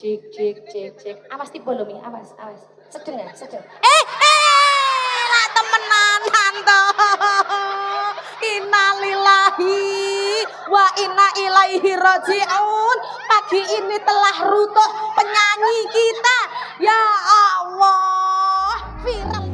Cek cek cek cek. Awas tiba lho Mi, awas awas. Sedeng ya, sedeng. Lah temenanan to. Innalillahi wa inna ilaihi rajiun. Pagi ini telah runtuh penyanyi kita. Ya Allah, viral.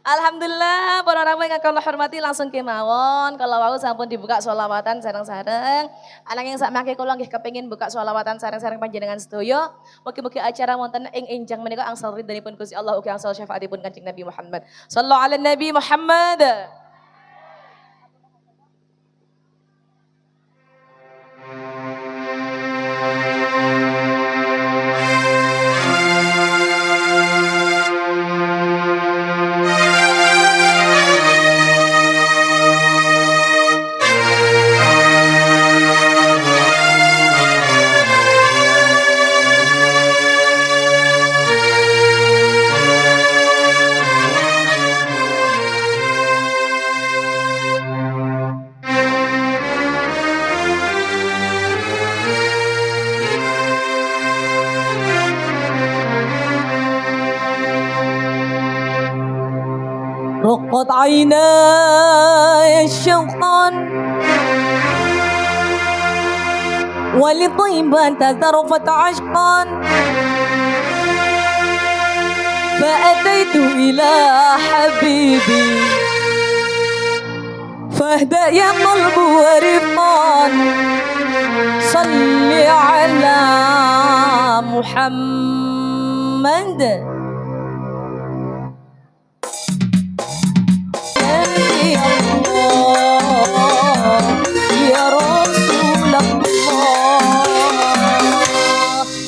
Alhamdulillah, para rawa yang kalau hormati langsung kemawon. Kalau wau sampun dibuka sholawatan sareng-sareng. Anak yang sak mangke kula nggih kepengin buka sholawatan sareng-sareng panjenengan sedaya. Mugi-mugi acara wonten ing enjang menika angsal ridhanipun Gusti Allah ugi angsal syafaatipun Kanjeng Nabi Muhammad. Shallallahu ala Nabi Muhammad. رقت عيناي شوقا ولطيبة تذرفت عشقا فأتيت إلى حبيبي فاهدأ يا قلب ورفقا صل على محمد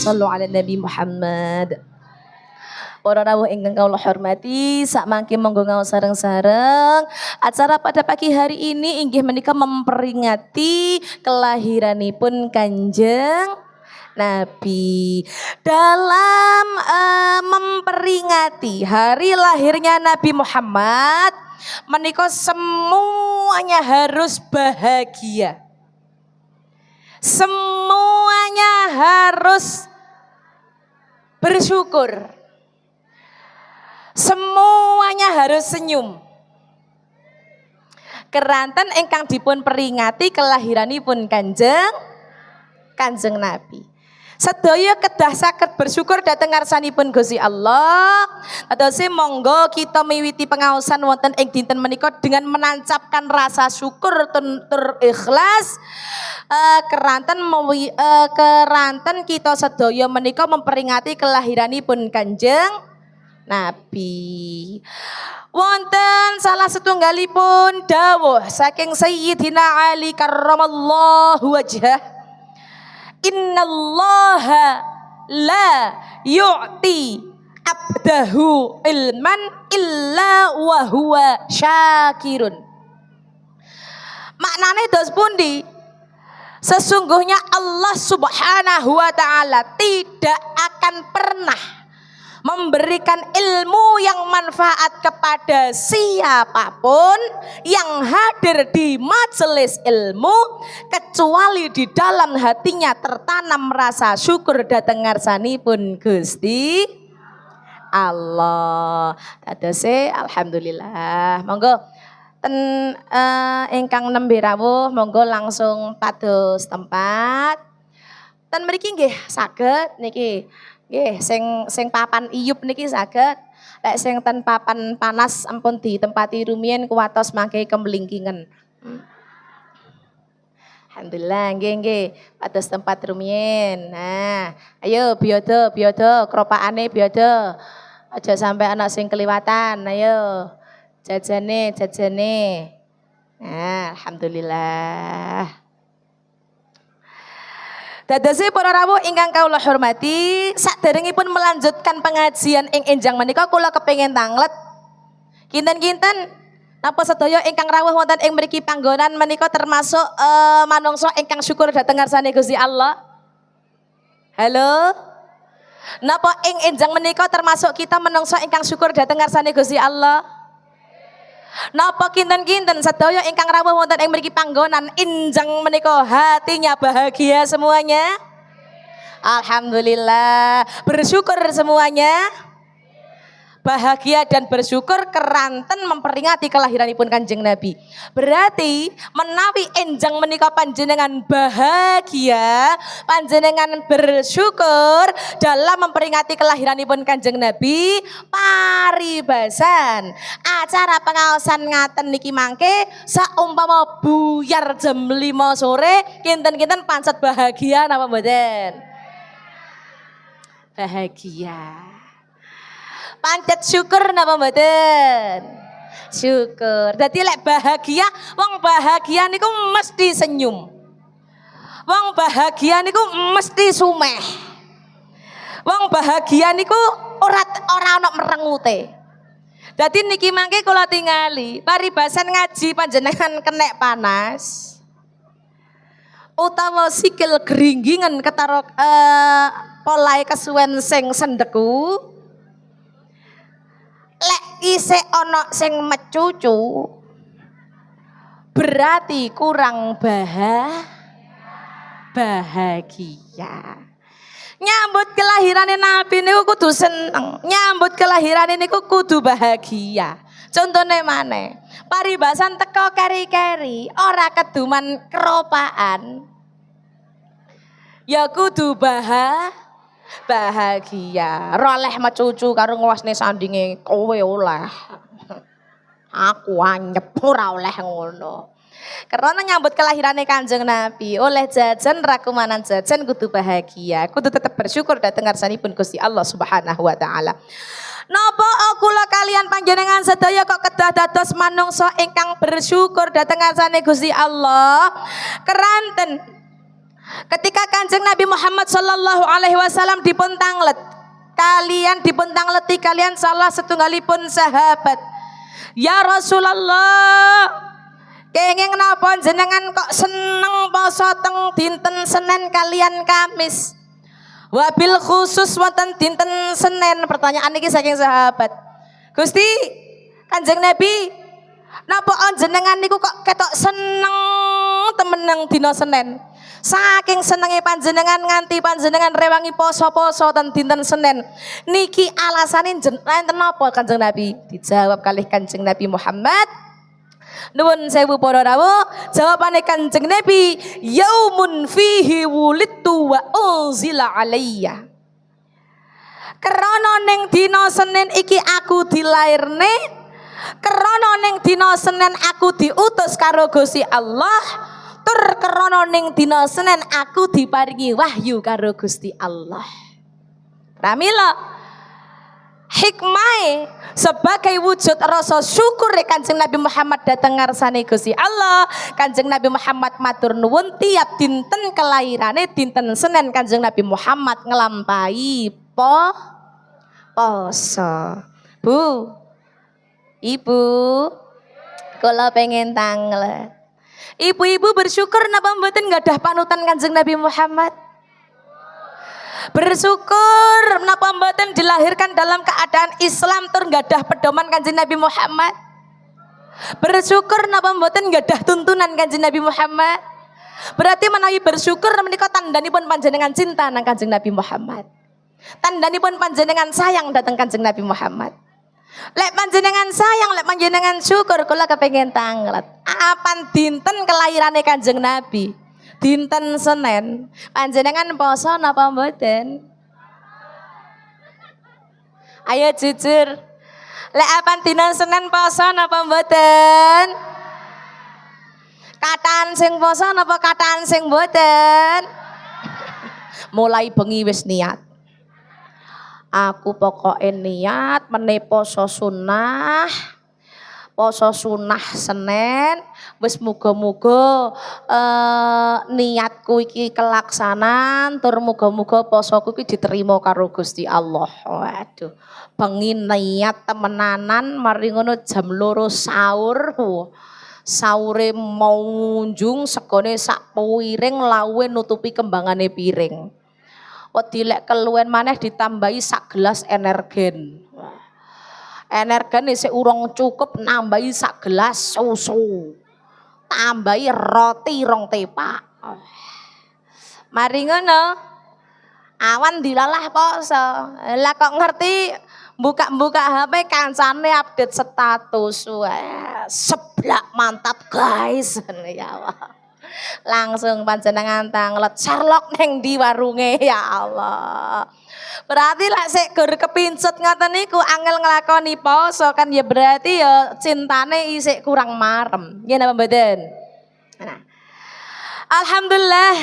Sallu ala Nabi Muhammad. Para rawuh ingkang kula hormati, sak mangke monggo ngaos sareng-sareng. Acara pada pagi hari ini inggih menika memperingati kelahiranipun Kanjeng Nabi. Dalam memperingati hari lahirnya Nabi Muhammad, menika semuanya harus bahagia. Semuanya harus bersyukur. Semuanya harus senyum. Keranten ingkang dipun peringati kelahiranipun Kanjeng Nabi. Sedaya kedah saged bersyukur dhateng ngarsanipun Gusti Allah. Atose monggo kita miwiti pengaosan wonten ing dinten menika dengan menancapkan rasa syukur tur ikhlas. Keranten kita sedaya menika memperingati kelahiranipun Kanjeng Nabi. Wonten salah setunggalipun dawuh saking Sayyidina Ali karramallahu wajhah. Innallaha la yu'ti abdahu ilman illa wa huwa syakirun. Maknane dos pundi? Sesungguhnya Allah Subhanahu wa taala tidak akan pernah memberikan ilmu yang manfaat kepada siapapun yang hadir di majelis ilmu kecuali di dalam hatinya tertanam rasa syukur dhateng ngarsanipun Gusti Allah. Dadose alhamdulillah. Monggo ten ingkang nembe rawuh monggo langsung pados tempat. Ten mriki nggih saged niki. Nggih, sing papan iyup niki saged. Lek sing ten papan panas ampun ditempati rumiyin kuwatos mangke kemlingkingen. Alhamdulillah nggih pados tempat rumiyin. Nah, ayo biyodo kropakane biyodo. Aja sampai ana sing keliwatan. Ayo. Jajane. Nah, alhamdulillah. Dadose para rawuh ingkang kawula hormati, saderengipun melanjutkan pengajian ing enjang menika kula kepengin tanglet kinten-kinten napa sedaya ingkang rawuh wonten ing mriki panggonan menika termasuk manungsa ingkang syukur dhateng ngarsane Gusti Allah. Halo. Napa ing enjang menika termasuk kita menungso ingkang syukur dhateng ngarsane Gusti Allah? Napa kinten-kinten sedaya ingkang rawuh wonten ing mriki panggonan enjang menika hatinya bahagia semuanya? Alhamdulillah, bersyukur semuanya. Bahagia dan bersyukur keranten memperingati kelahiranipun Kanjeng Nabi. Berarti menawi enjang menika panjenengan bahagia, panjenengan bersyukur dalam memperingati kelahiranipun Kanjeng Nabi, paribasan acara pengaosan ngaten niki mangke saumpama buyar jam 5 sore kinten-kinten pancet bahagia napa mboten? Bahagia. Pancet syukur napa mboten? Syukur. Dadi lek bahagia, wong bahagia niku mesti senyum. Wong bahagia niku mesti sumeh. Wong bahagia niku ora ana merengute. Dadi niki mangke kula tingali, paribasan ngaji panjenengan kenek panas. Utawa sikil geringgingen ketarok polahe kesuwen sing sendeku. Lek isih ana sing mecucu berarti kurang bahagia. Nyambut kelahirane Nabi niku kudu seneng, nyambut kelahirane niku kudu bahagia. Contone maneh, paribasan teko keri-keri ora keduman keropaan. Ya kudu bahagia. Roleh mecucu karo nguasne sandinge kowe oleh. Aku anyep ora oleh ngono. Karena nyambut kelahirane Kanjeng Nabi, oleh jajan rakumanan jajan kudu bahagia, kudu tetap bersyukur dhateng ngarsanipun Gusti Allah Subhanahu wa taala. Napa kula kalian panjenengan sedaya kok kedah dados manungsa ingkang bersyukur dhateng ngarsane Gusti Allah? Keranten ketika Kanjeng Nabi Muhammad sallallahu alaihi wasallam dipun tanglet, kalian salah setunggalipun sahabat. Ya Rasulullah, kenging napa jenengan kok seneng poso teng dinten Senin kalian Kamis? Wabil khusus wonten dinten Senin. Pertanyaan niki saking sahabat. Gusti, Kanjeng Nabi, napa jenengan niku kok ketok seneng temeneng dina Senin? Saking senenge panjenengan nganti panjenengan rewangi poso-poso ten dinten Senin. Niki alasane enten napa Kanjeng Nabi? Dijawab kalih Kanjeng Nabi Muhammad. Nuwun sewu para rawuh, jawabane Kanjeng Nabi, yaumun fihi wulidtu wa unzila alayya. Krana ning dina Senin iki aku dilairne, krana ning dina Senin aku diutus karo Gusti Allah. Tur krana ning dina Senin aku diparingi wahyu karo Gusti Allah. Pramila hikmah sebagai wujud rasa syukur Kanjeng Nabi Muhammad dateng ngarsane Gusti Allah. Kanjeng Nabi Muhammad matur nuwun tiap dinten kelahirane dinten Senin Kanjeng Nabi Muhammad nglampahi poso. Bu, Ibu, kula pengen tanglet. Ibu-ibu bersyukur napa mboten nggadah panutan Kanjeng Nabi Muhammad? Bersyukur napa mboten dilahirkan dalam keadaan Islam tur nggadah pedoman Kanjeng Nabi Muhammad? Bersyukur napa mboten nggadah tuntunan Kanjeng Nabi Muhammad? Berarti menawi bersyukur menika tandhanipun panjenengan cinta nang Kanjeng Nabi Muhammad. Tandhanipun panjenengan sayang dhateng Kanjeng Nabi Muhammad. Lek panjenengan sayang, lek panjenengan syukur, kula kepengin tanglet. Apan dinten kelahirane Kanjeng Nabi? Dinten Senin. Panjenengan poso napa mboten? Ayo jujur. Lek apan dina Senin poso napa mboten? Kataan sing poso napa kataan sing mboten? Mulai bengi wis niat. Aku pokoknya niat meneh poso sunah Senin wis muga-muga niatku iki kelaksanan tur muga-muga posoku iki diterima karo Gusti Allah. Waduh, bengi niat temenanan mari ngono jam 2 sahur. Sahure mau ngunjung segone sak piring lawe nutupi kembangane piring. dilek keluwen maneh ditambahi sak gelas energen. Energen isih urung cukup nambahi sak gelas susu. Tambahi roti 2 tepak. Mari ngono. Awan dilalah poso. Lah kok ngerti buka-buka HP kancane update status. Wah, seblak mantap guys. Ya Allah. Langsung panjenengan tanglet Sherlock neng di warunge ya Allah. Berarti lah sik gur kepincut ngoten niku angel nglakoni poso kan ya berarti ya cintane isih kurang marem. Nggih napa mboten? Nah. Alhamdulillah.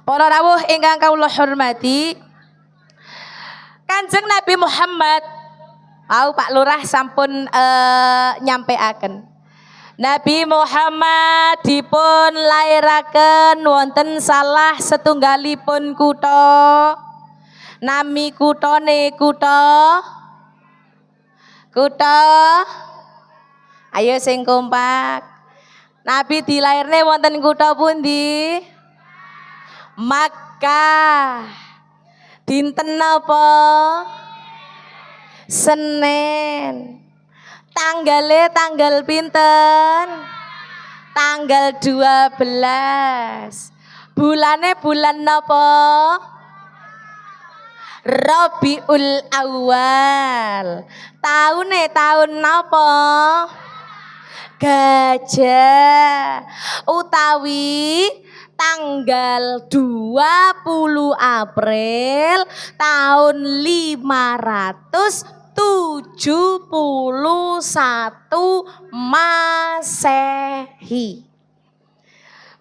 Para rawuh ingkang kawula hormati. Kanjeng Nabi Muhammad Pak Lurah sampun nyampeaken. Nabi Muhammad dipun lairaken wonten salah setunggalipun kutha. Nami kutane kutha ayo sing kompak. Nabi dilairne wonten kutha pundi? Makkah. Dinten napa? Senin. Tanggal pinten? Tanggal 12. Bulane bulan napa? Rabiul Awal. Tahun napa? Gajah. Utawi tanggal 20 April tahun 571 Masehi.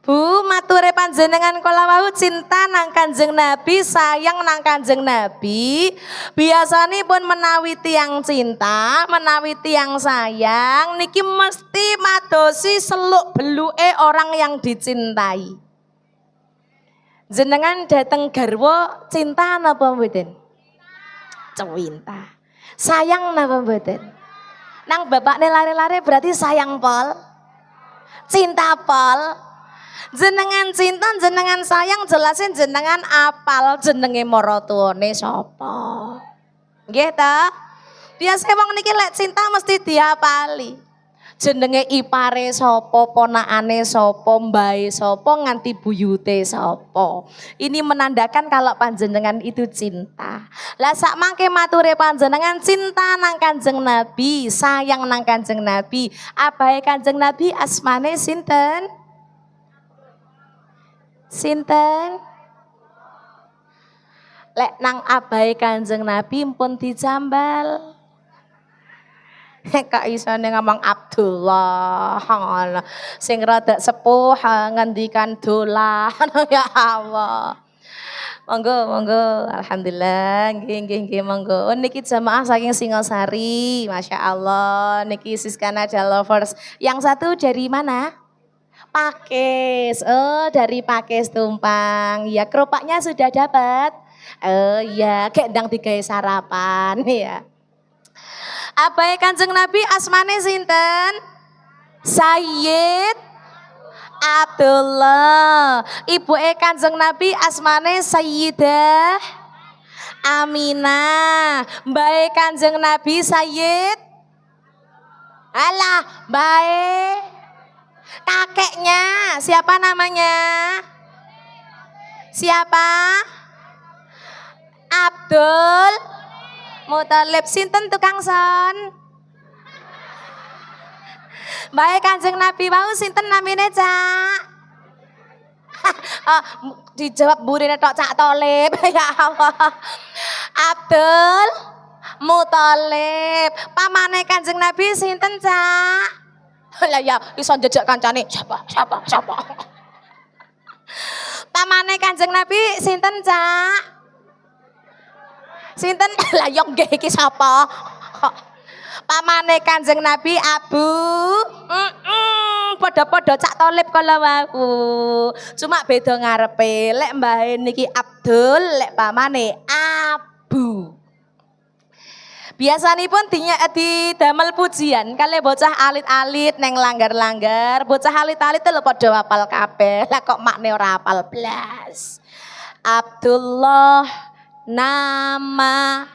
Bu, mature panjenengan kala wau cinta nang Kanjeng Nabi, sayang nang Kanjeng Nabi. Biasanipun menawi tiyang cinta, menawi tiyang sayang niki mesti madosi seluk beluke orang yang dicintai. Jenengan dateng garwa cinta napa mboten? Cinta. Sayang napa mboten? Nang bapakne lare-lare berarti sayang pol. Cinta pol. Jenengan cinta, jenengan sayang, jelasin jenengan apal jenenge maratuwane sapa. Nggih ta? Biasa wong niki lek cinta mesti diapali. Jenenge ipare sapa, ponakane sapa, mbae sapa, nganti buyute sapa. Ini menandakan kalau panjenengan itu cinta. Lah sak mangke mature panjenengan cinta nang Kanjeng Nabi, sayang nang Kanjeng Nabi. Abahe Kanjeng Nabi asmane sinten? Sinten? Lek nang abahe Kanjeng Nabi pun dijambal. Kak isane ngomong Abdullah, sing rada sepuh ngendikan dolan. Ya Allah. Monggo, alhamdulillah, nggih monggo. Niki jamaah saking Singosari, masya Allah. Niki Siskana Lovers. Yang satu dari mana? Pakis. Oh, dari Pakis Tumpang. Ya, keropaknya sudah dapat. Oh iya, gendang digawe sarapan ya. Abahe Kanjeng Nabi asmane sinten? Sayyid Abdullah. Ibuke Kanjeng Nabi asmane Sayyidah Aminah. Mbae Kanjeng Nabi Sayyid Alah, mbae kakeknya siapa namanya? Siapa? Abdul Muthalib. Sinten tukang son? Bae Kanjeng Nabi wau sinten namine, Cak? Dijawab burine tok Cak Thalib. Ya Allah. Abdul Muthalib. Pamane Kanjeng Nabi sinten, Cak? Lah ya iso jejak kancane. Siapa? Pamane Kanjeng Nabi sinten, Cak? Sinten? Lah yo nggih iki sapa? Pamane Kanjeng Nabi Abu. Padha-padha Cak Thalib kala wau. Cuma beda ngarepe. Lek mbahe niki Abdul, lek pamane Abu. Biasanipun didamel pujian kali bocah alit-alit neng langgar-langgar. Bocah alit-alit lho padha apal kabeh. Lah kok makne ora apal blas. Abdullah nama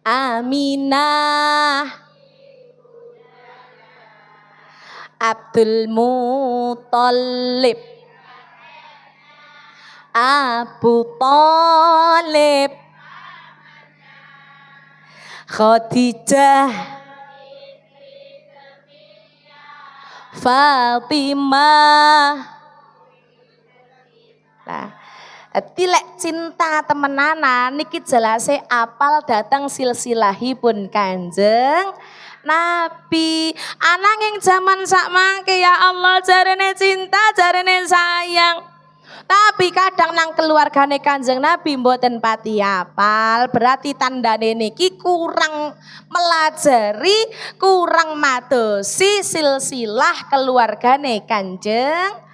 Aminah Abdul Muthalib Abu Thalib Khadijah Fatimah. Nah, tilek cinta temenanan niki jelase apal datang silsilahipun Kanjeng Nabi. Ananging zaman sakmangke ya Allah jarene cinta jarene sayang. Tapi kadang nang keluargane Kanjeng Nabi mboten pati apal, berarti tandane niki kurang melajari, kurang madosi silsilah keluargane Kanjeng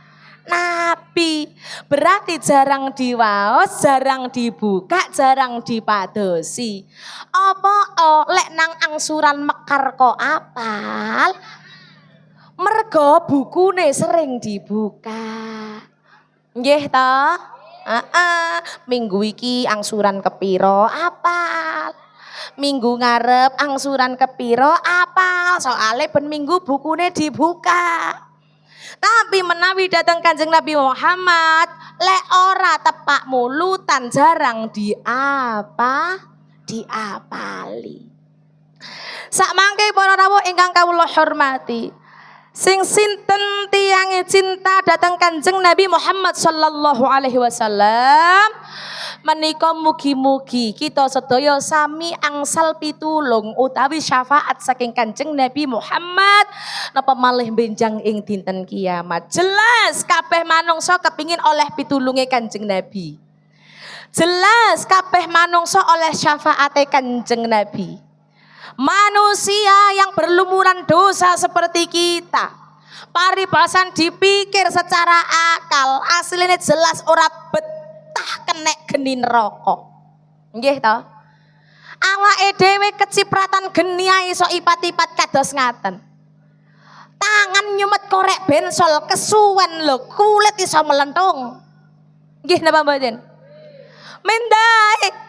Nabi. Berarti jarang diwaos, jarang dibuka, jarang dipadosi. Apa lek nang angsuran Mekar kok apal? Mergo bukune sering dibuka. Nggih to? Minggu iki angsuran kepiro apal. Minggu ngarep angsuran kepiro apal. Soale ben minggu bukune dibuka. Tapi menawi datang Kanjeng Nabi Muhammad lek ora tepak mulutan jarang diapali. Sakmangke para rawuh ingkang kawula hormati, sing sinten tiyange cinta datang Kanjeng Nabi Muhammad sallallahu alaihi wasallam menika mugi-mugi kita sedaya sami angsal pitulung utawi syafaat saking Kanjeng Nabi Muhammad napa malih benjang ing dinten kiamat. Jelas kabeh manungsa kepingin oleh pitulunge Kanjeng Nabi. Jelas kabeh manungsa oleh syafaate Kanjeng Nabi. Manusia yang berlumuran dosa seperti kita, paribasan dipikir secara akal, aslinya jelas ora kenek geni neraka. Nggih to? Awake dhewe kecipratan geni ae iso ipat-ipat kados ngaten. Tangan nyumet korek bensol kesuwen lho, kulit iso melentung. Nggih napa mboten? Mendai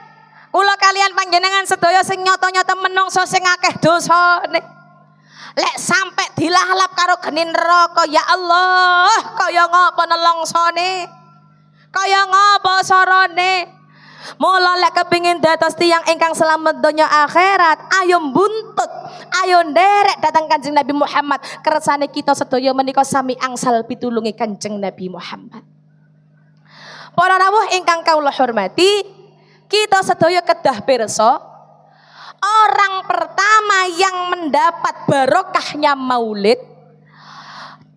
kula kalian panjenengan sedaya sing nyata-nyata menungso sing akeh dosane. Lek sampe dilalap karo geni neraka, ya Allah, kaya ngapa nelongsone? Kaya ngapa sorone? Mula lek kepingin dados tiyang ingkang selamat donya akhirat, ayo buntut, ayo nderek datang Kanjeng Nabi Muhammad. Kersane kita sedaya menika sami angsal pitulunge Kanjeng Nabi Muhammad. Para rawuh ingkang kawula hormati, kita sedaya kedah pirsa, orang pertama yang mendapat barokahnya maulid,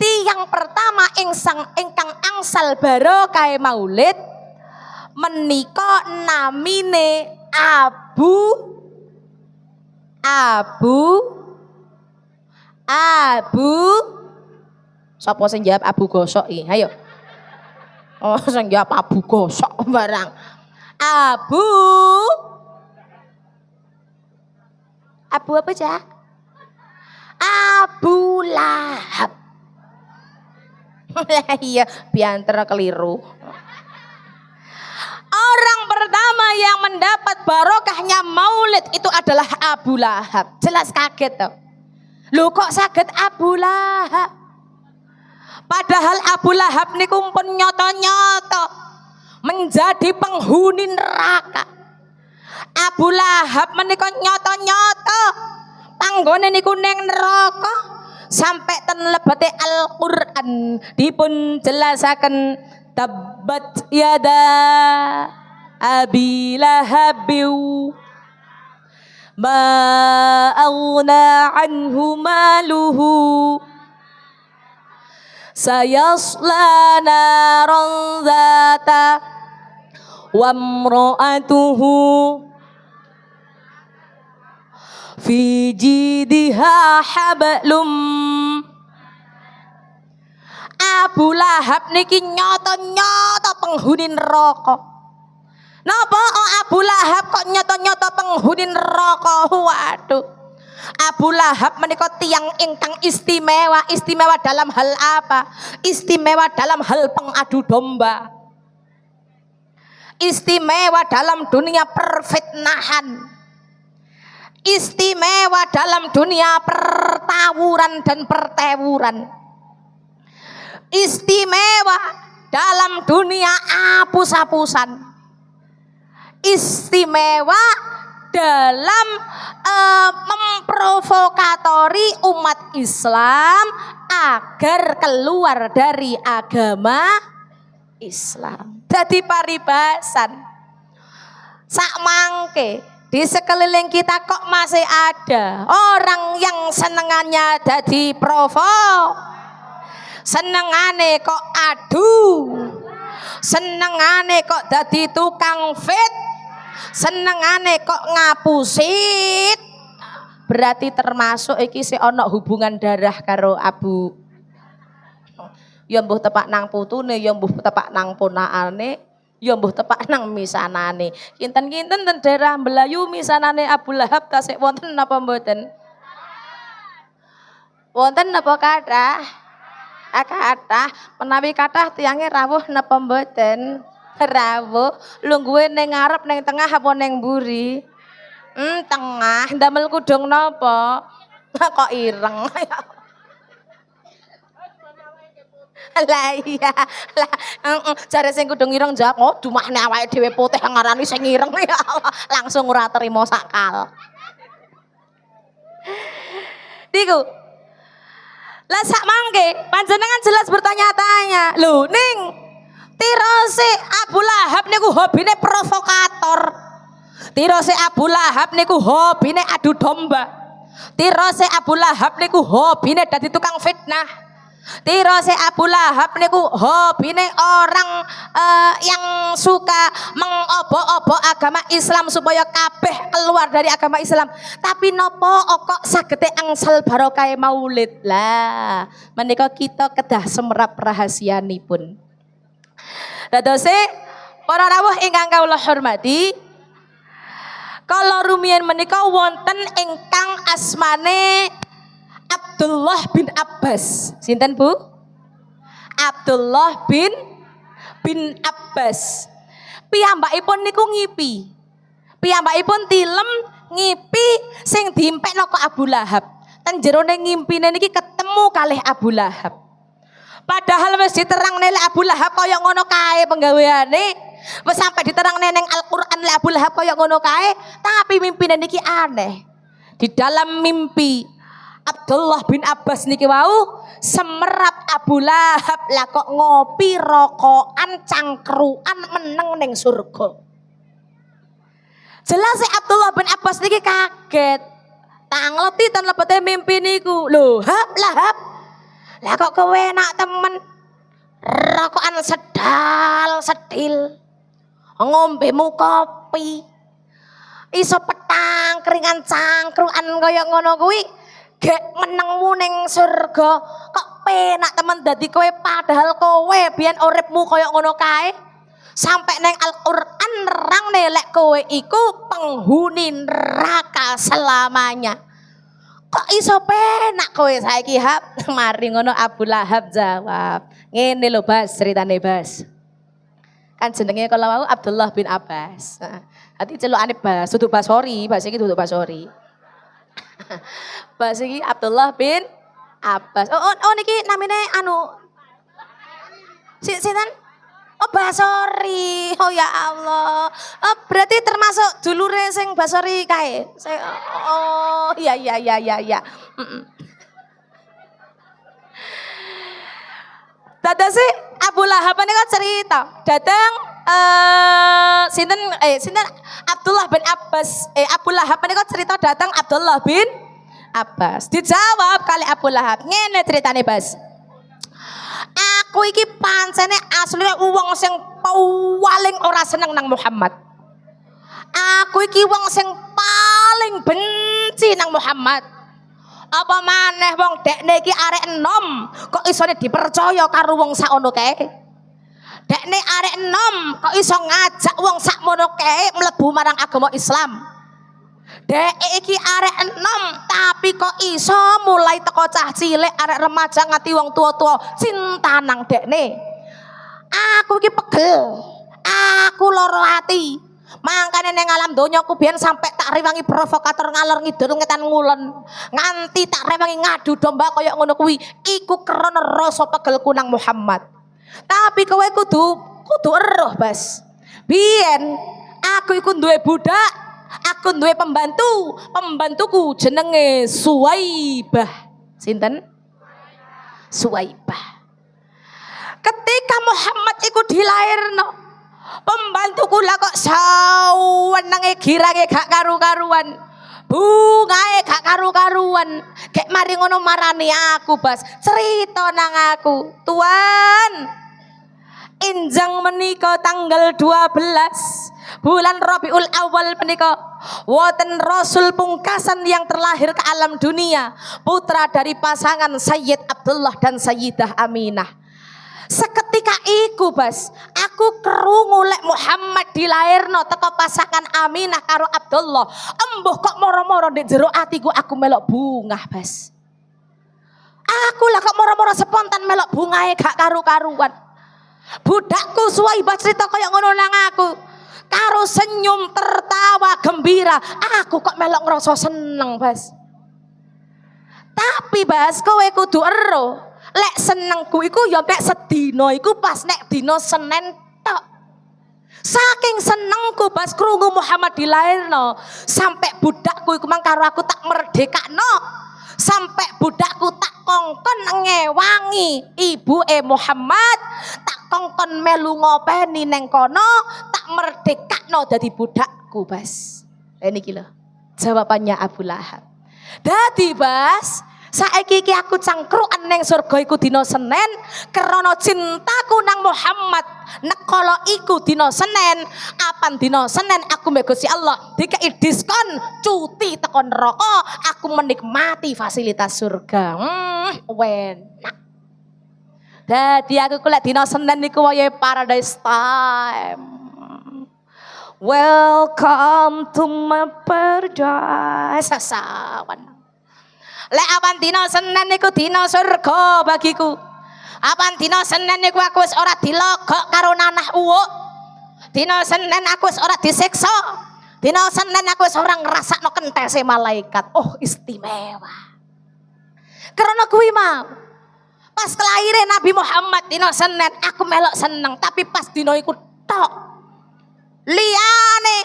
tiang pertama ingkang angsal barokah maulid menika namine Abu sapa sing jawab Abu Gosok iki? Ayo. Oh, sing jawab Abu Gosok barang. Abu apa Cak? Abu Lahab. Iya, biantar keliru. Orang pertama yang mendapat barokahnya maulid itu adalah Abu Lahab. Jelas kaget toh. Loh kok saged Abu Lahab? Padahal Abu Lahab niku pun nyoto-nyoto menjadi penghuni neraka. Abu Lahab menika nyoto-nyoto panggone niku ning neraka. Sampai ten lebete Al-Qur'an dipun jelasaken tabbat yada Abi Lahabiu ma aghna anhu maluhu sayasla naran zata wa imra'atuhu fi jidha hablum. Abu Lahab niki nyoto-nyoto penghuni neraka. Napa Abu Lahab kok nyoto-nyoto penghuni neraka? Waduh. Abu Lahab menika tiang ingkang istimewa. Istimewa dalam hal apa? Istimewa dalam hal pengadu domba. istimewa dalam dunia perfitnahan, istimewa dalam dunia pertawuran dan pertewuran, istimewa dalam dunia apus-apusan, istimewa dalam memprovokatori umat Islam agar keluar dari agama Islam. Dadi paribasan sak mangke di sekeliling kita kok masih ada orang yang senengannya dadi senengane kok adu, senengane kok dadi tukang fit, senengane kok ngapusit. Berarti termasuk iki sik ana hubungan darah karo Abu. Ya mbuh tepak nang putune, ya mbuh tepak nang ponakane, ya mbuh tepak nang misanane. Kinten-kinten ten daerah Melayu misanane Abu Lahab tasik wonten napa mboten? Wonten napa kathah? Kathah, menawi kathah tiyange rawuh napa mboten? Rawuh. Lungguhe ning ngarep, ning tengah apa ning mburi? Tengah. Ndamel kudung napa? Kok ireng. Lah iya, lah jare sing kudung ireng jawab, "Oh, dumahne awake dhewe putih ngarani sing ireng." Ya Allah, langsung ora terima sakal. Diku. Lah sak mangke panjenengan jelas bertanya-tanya. Lho, ning tirose Abu Lahab niku hobine provokator. Tirose Abu Lahab niku hobine adu domba. Tirose Abu Lahab niku hobine dadi tukang fitnah. Tirose Abu Lahab niku hobine orang yang suka mengobok-obok agama Islam supaya kabeh keluar dari agama Islam. Tapi nopo kok sagete angsal barokah maulid lah. Menika kita kedah semerap rahasianipun. Dadose para rawuh ingkang kawula hormati, kala rumiyin menika wonten ingkang asmane Abdullah bin Abbas. Sinten Bu? Abdullah bin Abbas. Piyambakipun niku ngipi. Piyambakipun tilem ngipi sing diimpekno kok Abu Lahab. Ten jerone ngimpine niki ketemu kalih Abu Lahab. Padahal wis diterangne lek Abu Lahab kaya ngono kae penggaweane. Wis sampe diterangne ning Al-Qur'an lek Abu Lahab kaya ngono kae, tapi mimpine niki aneh. Di dalam mimpi Abdullah bin Abbas niki wau semerap Abu Lahab lah kok ngopi rokokan cangkruan meneng ning surga. Jelas Abdullah bin Abbas niki kaget. Tak ngleti ten lebete mimpi niku. Lho, Lahab. Lah kok kowe enak temen rokokan sedil. Ngombemu kopi. Iso petang keringan cangkruan kaya ngono kuwi. Gek menengmu ning surga kok penak temen dadi kowe padahal kowe biyen uripmu kaya ngono kae sampai neng Al-Qur'an nerang nelek kowe iku penghuni neraka selamanya. Kok iso penak kowe saiki Hab? Mari ngono Abu Lahab jawab. Ngene lho Bas, ceritane Bas. Kan jenenge kala wau Abdullah bin Abbas. Hati celukane Bas, dudu Basori, Bas iki dudu Basori. Bas iki Abdullah bin Abbas. Oh niki namine anu sinten? Oh Basori. Oh ya Allah. Oh, berarti termasuk dulure sing Basori kae. Oh iya. Dadase Abu Lahab niku cerita dateng sinten Abdullah bin Abbas Abu Lahab niku cerita datang Abdullah bin Abbas. Dijawab kali Abu Lahab, ngene ceritane Bas. Aku iki pancene asline wong sing paling ora seneng nang Muhammad. Aku iki wong sing paling benci nang Muhammad. Apa maneh wong dekne iki arek enom kok isone dipercaya karo wong sakono kae. Dekne arek enom kok iso ngajak wong sakmono kae mlebu marang agama Islam. Dek iki arek enom tapi kok iso mulai teko cah cilik arek remaja nganti wong tua-tua cinta nang dekne. Aku iki pegel. Aku loro ati. Mangkane ning alam donya ku biyen sampe tak rewangi provokator ngalor ngidul ngetan ngulon. Nganti tak rewangi ngadu domba kaya ngono kuwi. Iku krana rasa pegelku nang Muhammad. Tapi kowe kudu eruh, Bas. Biyen aku iku duwe budak, aku duwe pembantuku jenenge Suwaibah. Sinten? Suwaibah. Ketika Muhammad iku dilairno, pembantuku lah kok sawenenge girange gak karu-karuan. Bungae gak karu-karuan. Kayak mari ngono marani aku, Bas. Cerita nang aku. Tuan, enjang menika tanggal 12 bulan Rabiul Awal menika wonten Rasul pungkasan yang terlahir ke alam dunia, putra dari pasangan Sayyid Abdullah dan Sayyidah Aminah. Seketika iku, Bas, aku krungu lek Muhammad dilairno teko pasangan Aminah karo Abdullah. Embuh kok moro-moro ndek jero atiku aku melok bunga, Bas. Aku lah kok moro-moro spontan melok bungae gak karu-karuan. Budakku Suwaibah cerita kaya ngono nang aku. Karo senyum tertawa gembira, aku kok melok ngerasa seneng, Bas. Tapi, Bas, kowe kudu ero, lek senengku iku ya mek sedina iku pas nek dina Senin tok. Saking senengku, Bas, krungu Muhammad dilairno, sampai budakku iku mang karo aku tak merdekakno. Sampai budakku tak kongkon ngewangi ibuke Muhammad, tak kongkon melu ngopeni neng kono, tak merdekakno dadi budakku, Bas. Niki lho jawabannya Abu Lahab. Dadi, Bas, saiki iki aku cangkrukan neng surga iku dina Senin krana cintaku nang Muhammad. Nekala iku dina Senin, apan dina Senin aku mbek Gusti Allah dikei diskon cuti teko neraka, aku menikmati fasilitas surga. Enak. Dadi aku kulek dina Senin niku wayahe paradise time. Welcome to my paradise. Sasawan. Lek apan dina Senin niku dina surga bagiku. Apan dina Senin niku aku wis ora dilogok karo nanah uwuk. Dina Senin aku wis ora disiksa. Dina Senin aku wis ora ngrasakno kentese malaikat. Oh, istimewa. Karena kuwi mau pas kelahiran Nabi Muhammad dina Senin aku melok seneng, tapi pas dina iku tok. Liyane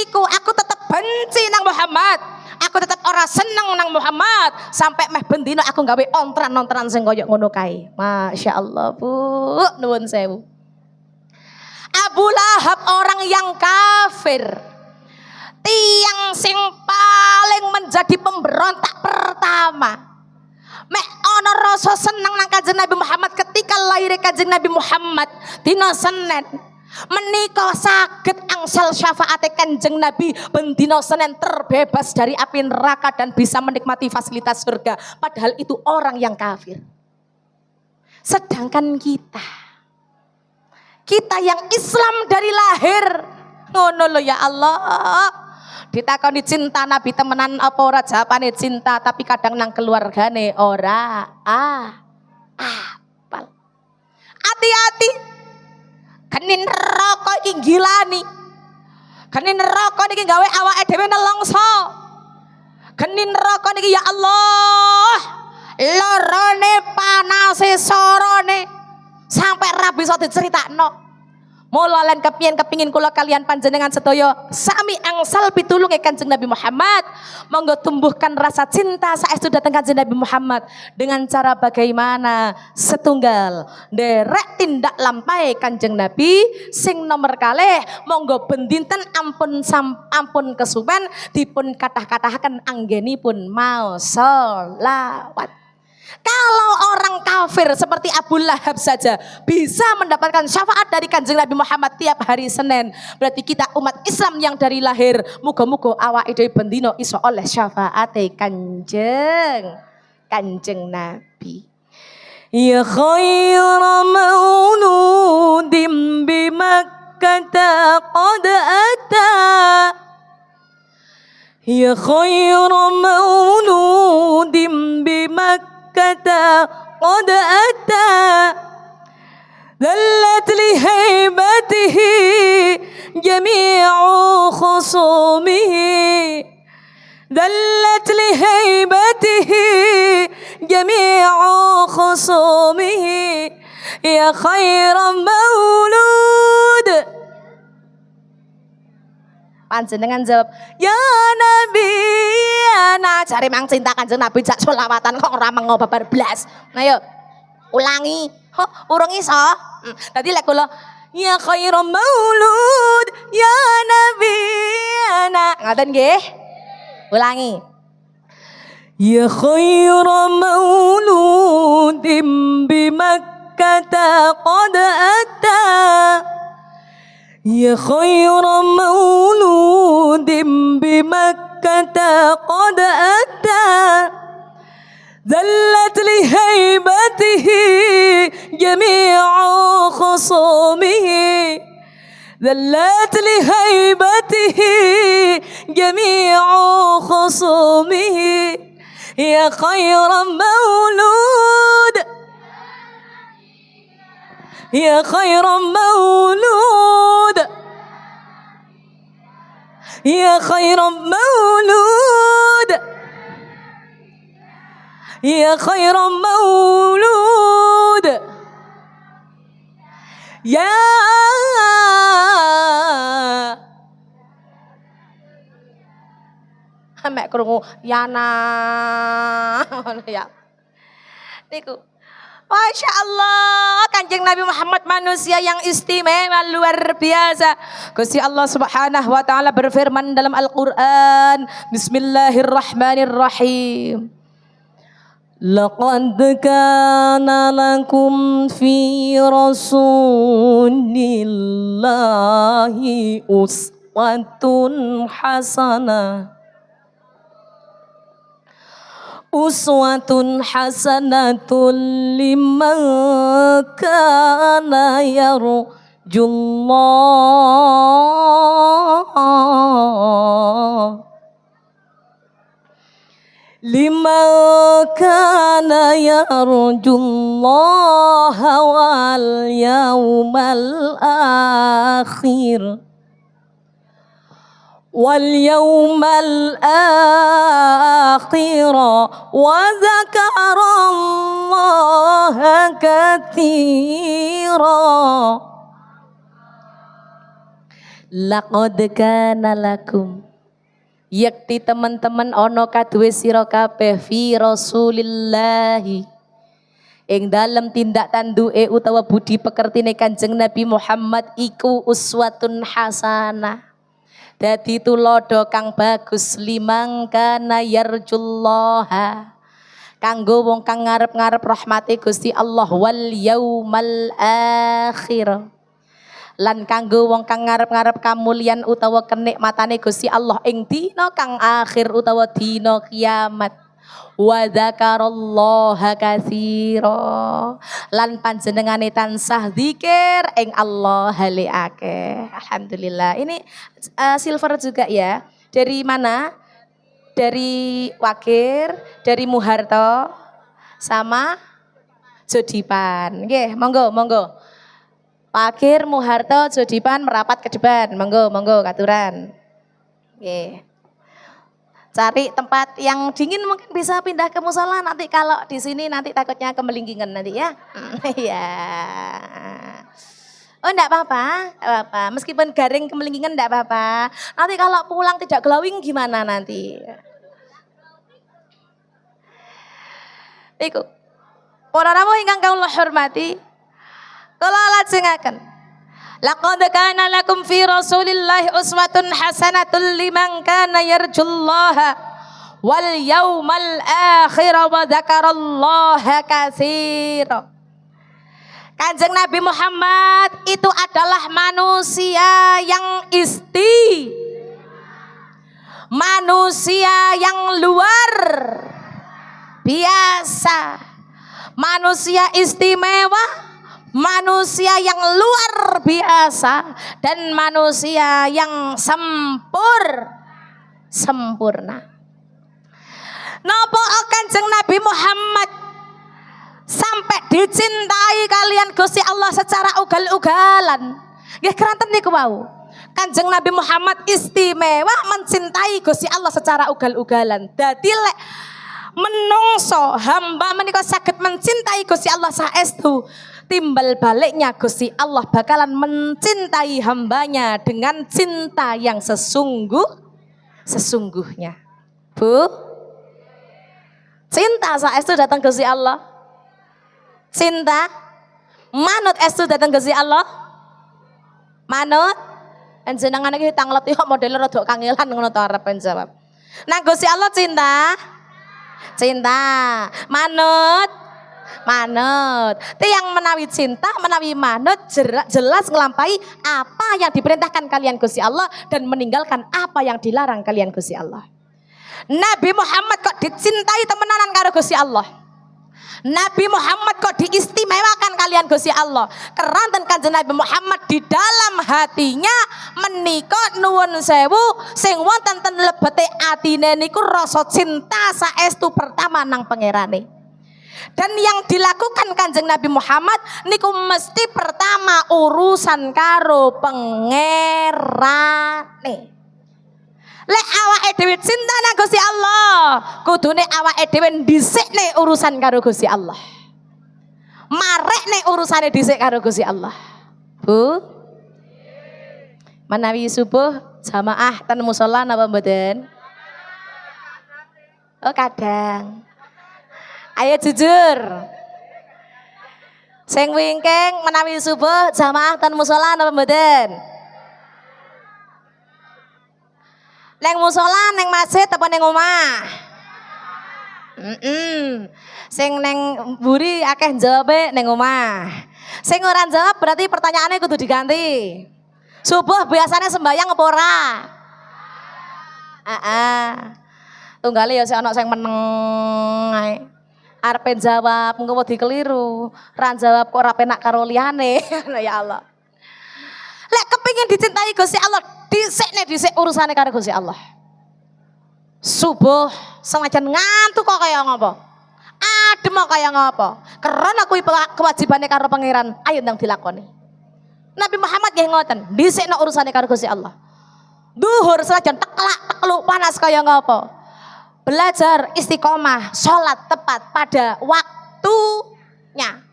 iku aku tetep benci nang Muhammad. Aku tetap ora seneng nang Muhammad sampai meh bendino aku gawe ontran-ontran sing koyo ngono kae. Masya Allah, Bu, nuwun sewu. Abu Lahab orang yang kafir, tiang sing paling menjadi pemberontak pertama. Mek ono rasa seneng nang Kanjeng Nabi Muhammad ketika lahir Kanjeng Nabi Muhammad dina Senin. Menika saged angsal syafaate Kanjeng Nabi ben dina Senin terbebas dari api neraka dan bisa menikmati fasilitas surga. Padahal itu orang yang kafir. Sedangkan kita yang Islam dari lahir, ngono lho ya Allah. Ditakoni cinta Nabi temenan apa ora, jawabane cinta, tapi kadang nang keluargane ora apal. Hati-hati. Geni neraka iki gilani. Geni neraka niki gawe awake dhewe nelongso. Geni neraka niki ya Allah, lorone panase sorone sampai ra bisa diceritakno. Mula lan kepingin kula kalian panjenengan sedaya sami angsal pitulunge Kanjeng Nabi Muhammad. Monggo tumbuhkan rasa cinta saestu dhateng Kanjeng Nabi Muhammad dengan cara bagaimana? Setunggal nderek tindak lampahe Kanjeng Nabi sing nomor kalih, monggo bendinten ampun kesuwen dipun kathah-kathahaken anggenipun maos sholawat. Kalau orang kafir seperti Abu Lahab saja bisa mendapatkan syafaat dari Kanjeng Nabi Muhammad tiap hari Senin, berarti kita umat Islam yang dari lahir muga-muga awake dhewe bendino iso oleh syafaate Kanjeng Nabi. Ya khairu mauludin bi Makkah qad ata, ya khairu mauludin bi Makkah qad ata ذلت لهيبته جميع خصومه ذلت لهيبته جميع خصومه يا خير مولود. Panjenengan jawab, ya Nabi, nah cari mang cinta kanjeng Nabi jak selawatan kok ora mengo babar blas. Nah yuk ulangi. Urung iso. Tadi lek kula ya khairum maulud ya Nabi anak ngaten nggih. Ulangi. Ya khairum mauludim bi Makkah qad atta. Ya khairum mauludim bi Makkah qad atta. ذلت لهيبته جميع خصومه ذلت لهيبته جميع خصومه يا خير مولود يا خير مولود يا خير مولود يا خير مولود يا mek krungu yana ya niku. Masya Allah, Kanjeng Nabi Muhammad manusia yang istimewa luar biasa. Gusti Allah Subhanahu wa taala berfirman dalam Al-Qur'an, Bismillahirrahmanirrahim. Laqad kana lakum fi Rasulillahi uswatun hasanah. Uswatun hasanatun liman kana yarjullah liman kana yarjullaha wal yawmal akhir واليوم الآخر وذكر الله كثيرا. Laqad kana lakum yakti teman-teman ono kaduwe sira kabeh fi Rasulillahi ing dalem tindak tanduke utawa budi pekertine Kanjeng Nabi Muhammad iku uswatun hasanah. Dadi tulodo kang bagus limang kana yarjullaha kanggo wong kang ngarep-ngarep rahmate Gusti Allah wal yaumal akhir lan kanggo wong kang ngarep-ngarep kamulyan utawa kenikmatane Gusti Allah ing dina kang akhir utawa dina kiamat. Wa dzakarallaha katsira lan panjenengane tansah zikir ing Allah hale akeh. Alhamdulillah. Ini silver juga ya. Dari mana? Dari Wakir, dari Muharto sama Jodipan. Nggih, monggo, monggo. Wakir, Muharto, Jodipan merapat ke depan. Monggo, monggo katuran. Nggih. Cari tempat yang dingin mungkin bisa pindah ke musola nanti kalau di sini nanti takutnya kemelingkingan nanti ya. Iya. Oh enggak apa-apa, enggak apa-apa. Meskipun garing kemelingkingan enggak apa-apa. Nanti kalau pulang tidak glowing gimana nanti? Iku. Para rawuh ingkang kawula hormati, kula lajengaken. Laqad kana lakum fi Rasulillahi uswatun hasanatun liman kana yarjullaha wal yaumal akhir wa dzakarallaha katsira. Kanjeng Nabi Muhammad itu adalah manusia yang manusia yang luar biasa, manusia istimewa, manusia yang luar biasa dan manusia yang sempurna. Napa Kanjeng Nabi Muhammad sampai dicintai kali kalian Gusti Allah secara ugal-ugalan. Nggih keranten niku wau. Kanjeng Nabi Muhammad istimewa mencintai Gusti Allah secara ugal-ugalan. Dadi lek menungso hamba menika saged mencintai Gusti Allah saestu, timbal baliknya Gusti Allah bakalan mencintai hambanya dengan cinta yang sesungguhnya. Bu, cinta saestu datang Gusti Allah. Cinta manut estu datang Gusti Allah. Manut jenengan iki tanglet yo modele rada kangelan ngono to arep jawab. Nang Gusti Allah cinta. Manut. Tiang menawi cinta, menawi manut jelas ngelampahi apa yang diperintahkan kalian Gusti Allah dan meninggalkan apa yang dilarang kalian Gusti Allah. Nabi Muhammad kok dicintai temenanan karo Gusti Allah. Nabi Muhammad kok diistimewakan kalian Gusti Allah. Keranten Kanjeng Nabi Muhammad di dalam hatinya menika nuwun sewu sing wonten ten lebete atine niku rasa cinta saestu pertama nang pangerane. Dan yang dilakukan Kanjeng Nabi Muhammad niku mesti pertama urusan karo pangerane. Lek awake dhewe cinta nang Gusti Allah, kudune awake dhewe dhisikne urusan karo Gusti Allah. Marekne urusane dhisik karo Gusti Allah. Bu, menawi subuh jamaah ten musala napa mboten? Oh kadang. Ayo jujur. Sing wingking menawi subuh jamaah ten musala napa mboten? Neng musola, neng masjid, apa neng omah? Sing neng buri akeh jawabe neng omah. Sing ora jawab berarti pertanyaannya kudu diganti. Subuh biasanya sembahyang apa ora? Tunggale ya sik ana sing meneng ae. Arepe jawab engko dikeliru. Ra jawab kok ora penak karo liyane. Ya Allah. Lek kepingin dicintai Gusti Allah, dhisik urusane karo Gusti Allah. Subuh senajan ngantuk kok kaya ngopo? Adem kok kaya ngopo? Karena kuwi kewajibane karo pangeran, ayo ndang dilakoni. Nabi Muhammad nggih ngoten, dhisikno urusane karo Gusti Allah. Duhur senajan tekluk panas kaya ngopo? Belajar istiqomah, salat tepat pada waktunya.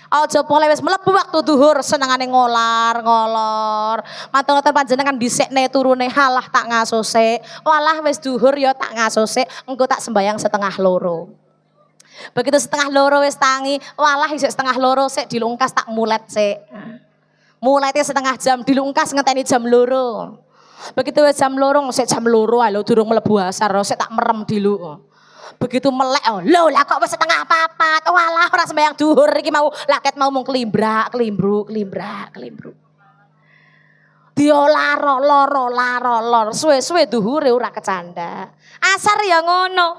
Aja pole wis mlebu waktu duhur senengane ngolor. Matur-matur panjenengan dhisikne turune halah tak ngaso sik. Walah wis duhur ya tak ngaso sik, engko tak sembayang setengah loro. Begitu setengah loro wis tangi, walah isih setengah loro sik dilungkas tak mulet sik. Mulete setengah jam dilungkas ngenteni jam loro. Begitu wis jam loro sik jam loro ae lho durung mlebu asar sik tak merem dilu. Begitu melek lho lah kok wis setengah papat walah ora sembayang duhur iki mau laket mau mung klimbrak diolar lor suwe-suwe duhure ora kecanda asar ya ngono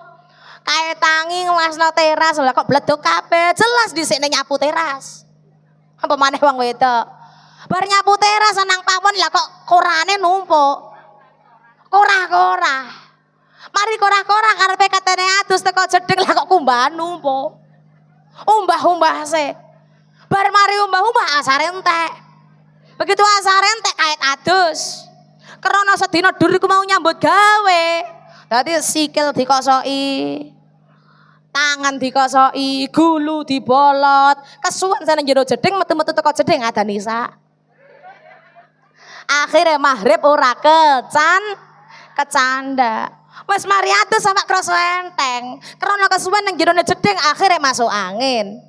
kae tangi nglasno teras lah kok bledok kabeh jelas dhisikne nyapu teras apa maneh wong wedok bar nyapu teras nang pawon lah kok korane numpuk korah mari korah-korah karepe katene adus teko jedeng lah kok kumbahan numpuk. Umbah-umbah se. Bar mari umbah-umbah asare entek. Begitu asare entek kait adus. Krana sedina dur iku mau nyambut gawe. Dadi sikil dikosoki. Tangan dikosoki, gulu dibolot, kesuwen sana jero jedeng metu-metu teko jedeng ada nisa. Akhirnya maghrib ora kecanda. Wes mari atus sampe kroso enteng. Krana kesuwen nang jerone jeding akhire masuk angin.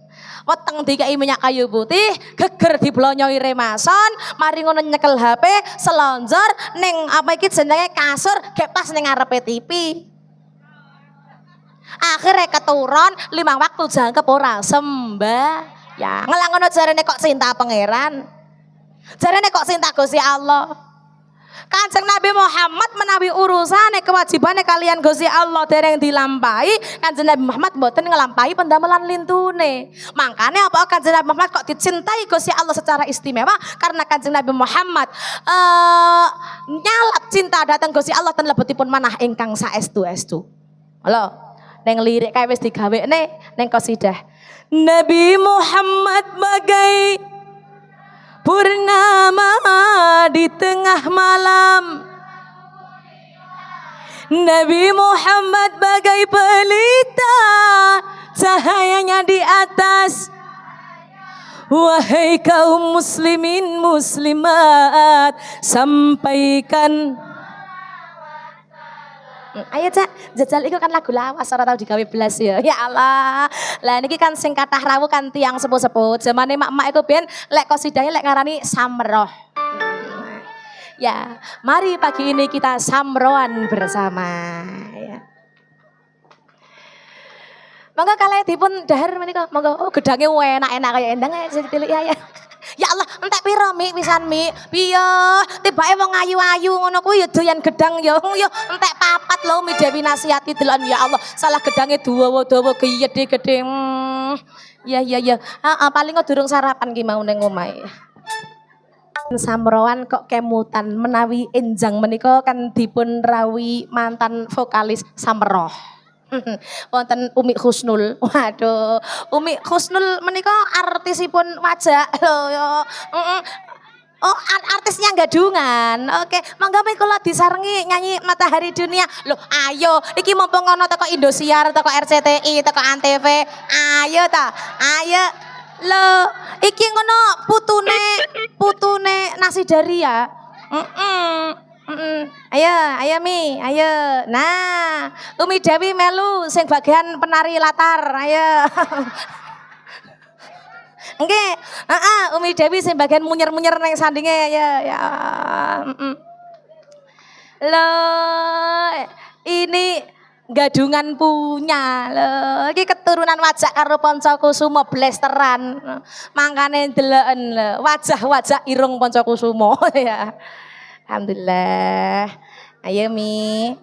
Weteng dikai minyak kayu putih, geger diblonyoi remason, mari ngono nyekel HP, selonjor ning apa iki jenenge kasur, gek pas ning ngarepe TV. Akhire keturun 5 waktu jangkep ora sembahyang. Ngelang ngono jarene kok cinta pangeran. Jarene kok cinta Gusti Allah. Kanjeng Nabi Muhammad menawi urusane kewajibane kalian Gusti Allah dereng dilampahi, Kanjeng Nabi Muhammad mboten nglampahi pendamelan lintune. Makane apa Kanjeng Nabi Muhammad kok dicintai Gusti Allah secara istimewa karena Kanjeng Nabi Muhammad nyalap cinta datang Gusti Allah ten lebetipun manah ingkang saestu-estu. Halo. neng lirik kae wis digawekne neng qasidah. Nabi Muhammad bagai purnama di tengah malam. Nabi Muhammad bagai pelita cahayanya di atas. Wahai kaum muslimin muslimat, sampaikan. Ayo Cak, jajal itu kan lagu lawas ora tau digawe blas ya. Ya Allah. Lah niki kan sing kathah rawuh kan tiyang sepuh-sepuh. Zamane mak-mak iku ben lek qasidahe lek ngarani samroh. Ya, mari pagi ini kita samroan bersama ya. Monggo kalih dipun dahar menika, monggo. Oh, gedange enak-enak kaya endang sing tilik ya. Ya Allah, entek piro Mi pisan Mi? Piye? Tibake wong ayu-ayu ngono kuwi ya doyan gedang ya. Ya entek papat lho Mi Dewi nasihati delon ya Allah. Salah gedange dawa-dawa gede-gede. Ya. Paling kok durung sarapan ki mau ning omahe. Samroan kok kemutan menawi enjang menika kan dipun rawi mantan vokalis Samroh. Wonten Umi Husnul. Waduh, Umi Husnul menika artisipun wajak lho ya. Oh, artisnya gadungan. Oke, mangga kula disarengi nyanyi Matahari Dunia. Loh, ayo, iki mumpung ngono teko Indosiar, teko RCTI, teko Antv. Ayo ta. Ayo. Loh, iki ngono putune nasi dari ya. Ayo Mi, ayo. Nah, Umi Dewi melu sing bagian penari latar, ayo. Nggih, Umi Dewi sing bagian munyer-munyer nang sandinge, ayo ya. Loh, ini gadungan punya loh. Iki keturunan wajak karo Poncokusumo blesteran. Mangkane deleken lho, wajah-wajah irung Poncokusumo ya. Alhamdulillah. Ayo Mi.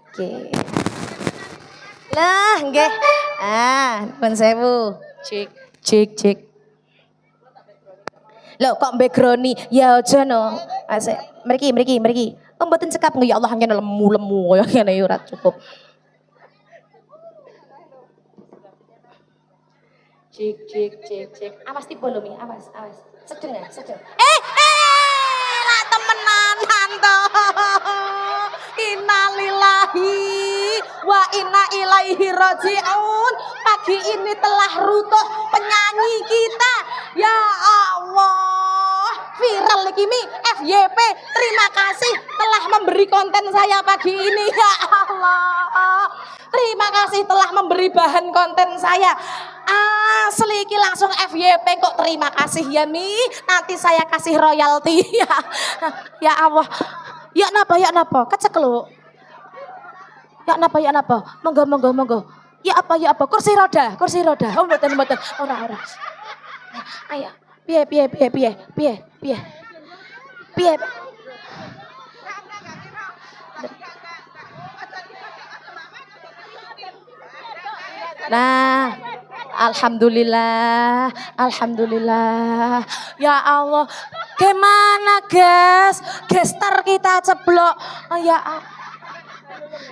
Oke. Lah nggih. Nuwun sewu. Cik. Loh kok background ya aja no. Asik. Mriki. Mboten cekap ya Allah ngene lemu-lemu kaya ngene ora cukup. Cik. Awas tiba lho Mi, awas. Sedeng. Lah temenanan to. Innalillahi wa inna ilaihi raji'un. Pagi ini telah runtuh penyanyi kita. Ya Allah. Viral iki Mi, FYP. Terima kasih telah memberi konten saya pagi ini. Ya Allah. Terima kasih telah memberi bahan konten saya. Asli iki langsung FYP kok terima kasih ya Mi. Nanti saya kasih royalti ya. Ya Allah. Ya napa? Kecekluk. Ya napa? Monggo. Ya apa? Kursi roda. Oh mboten. Ora. Ayo. Piye? Nah, Alhamdulillah. Ya Allah, gimana guys? Gestar kita ceblok. Ya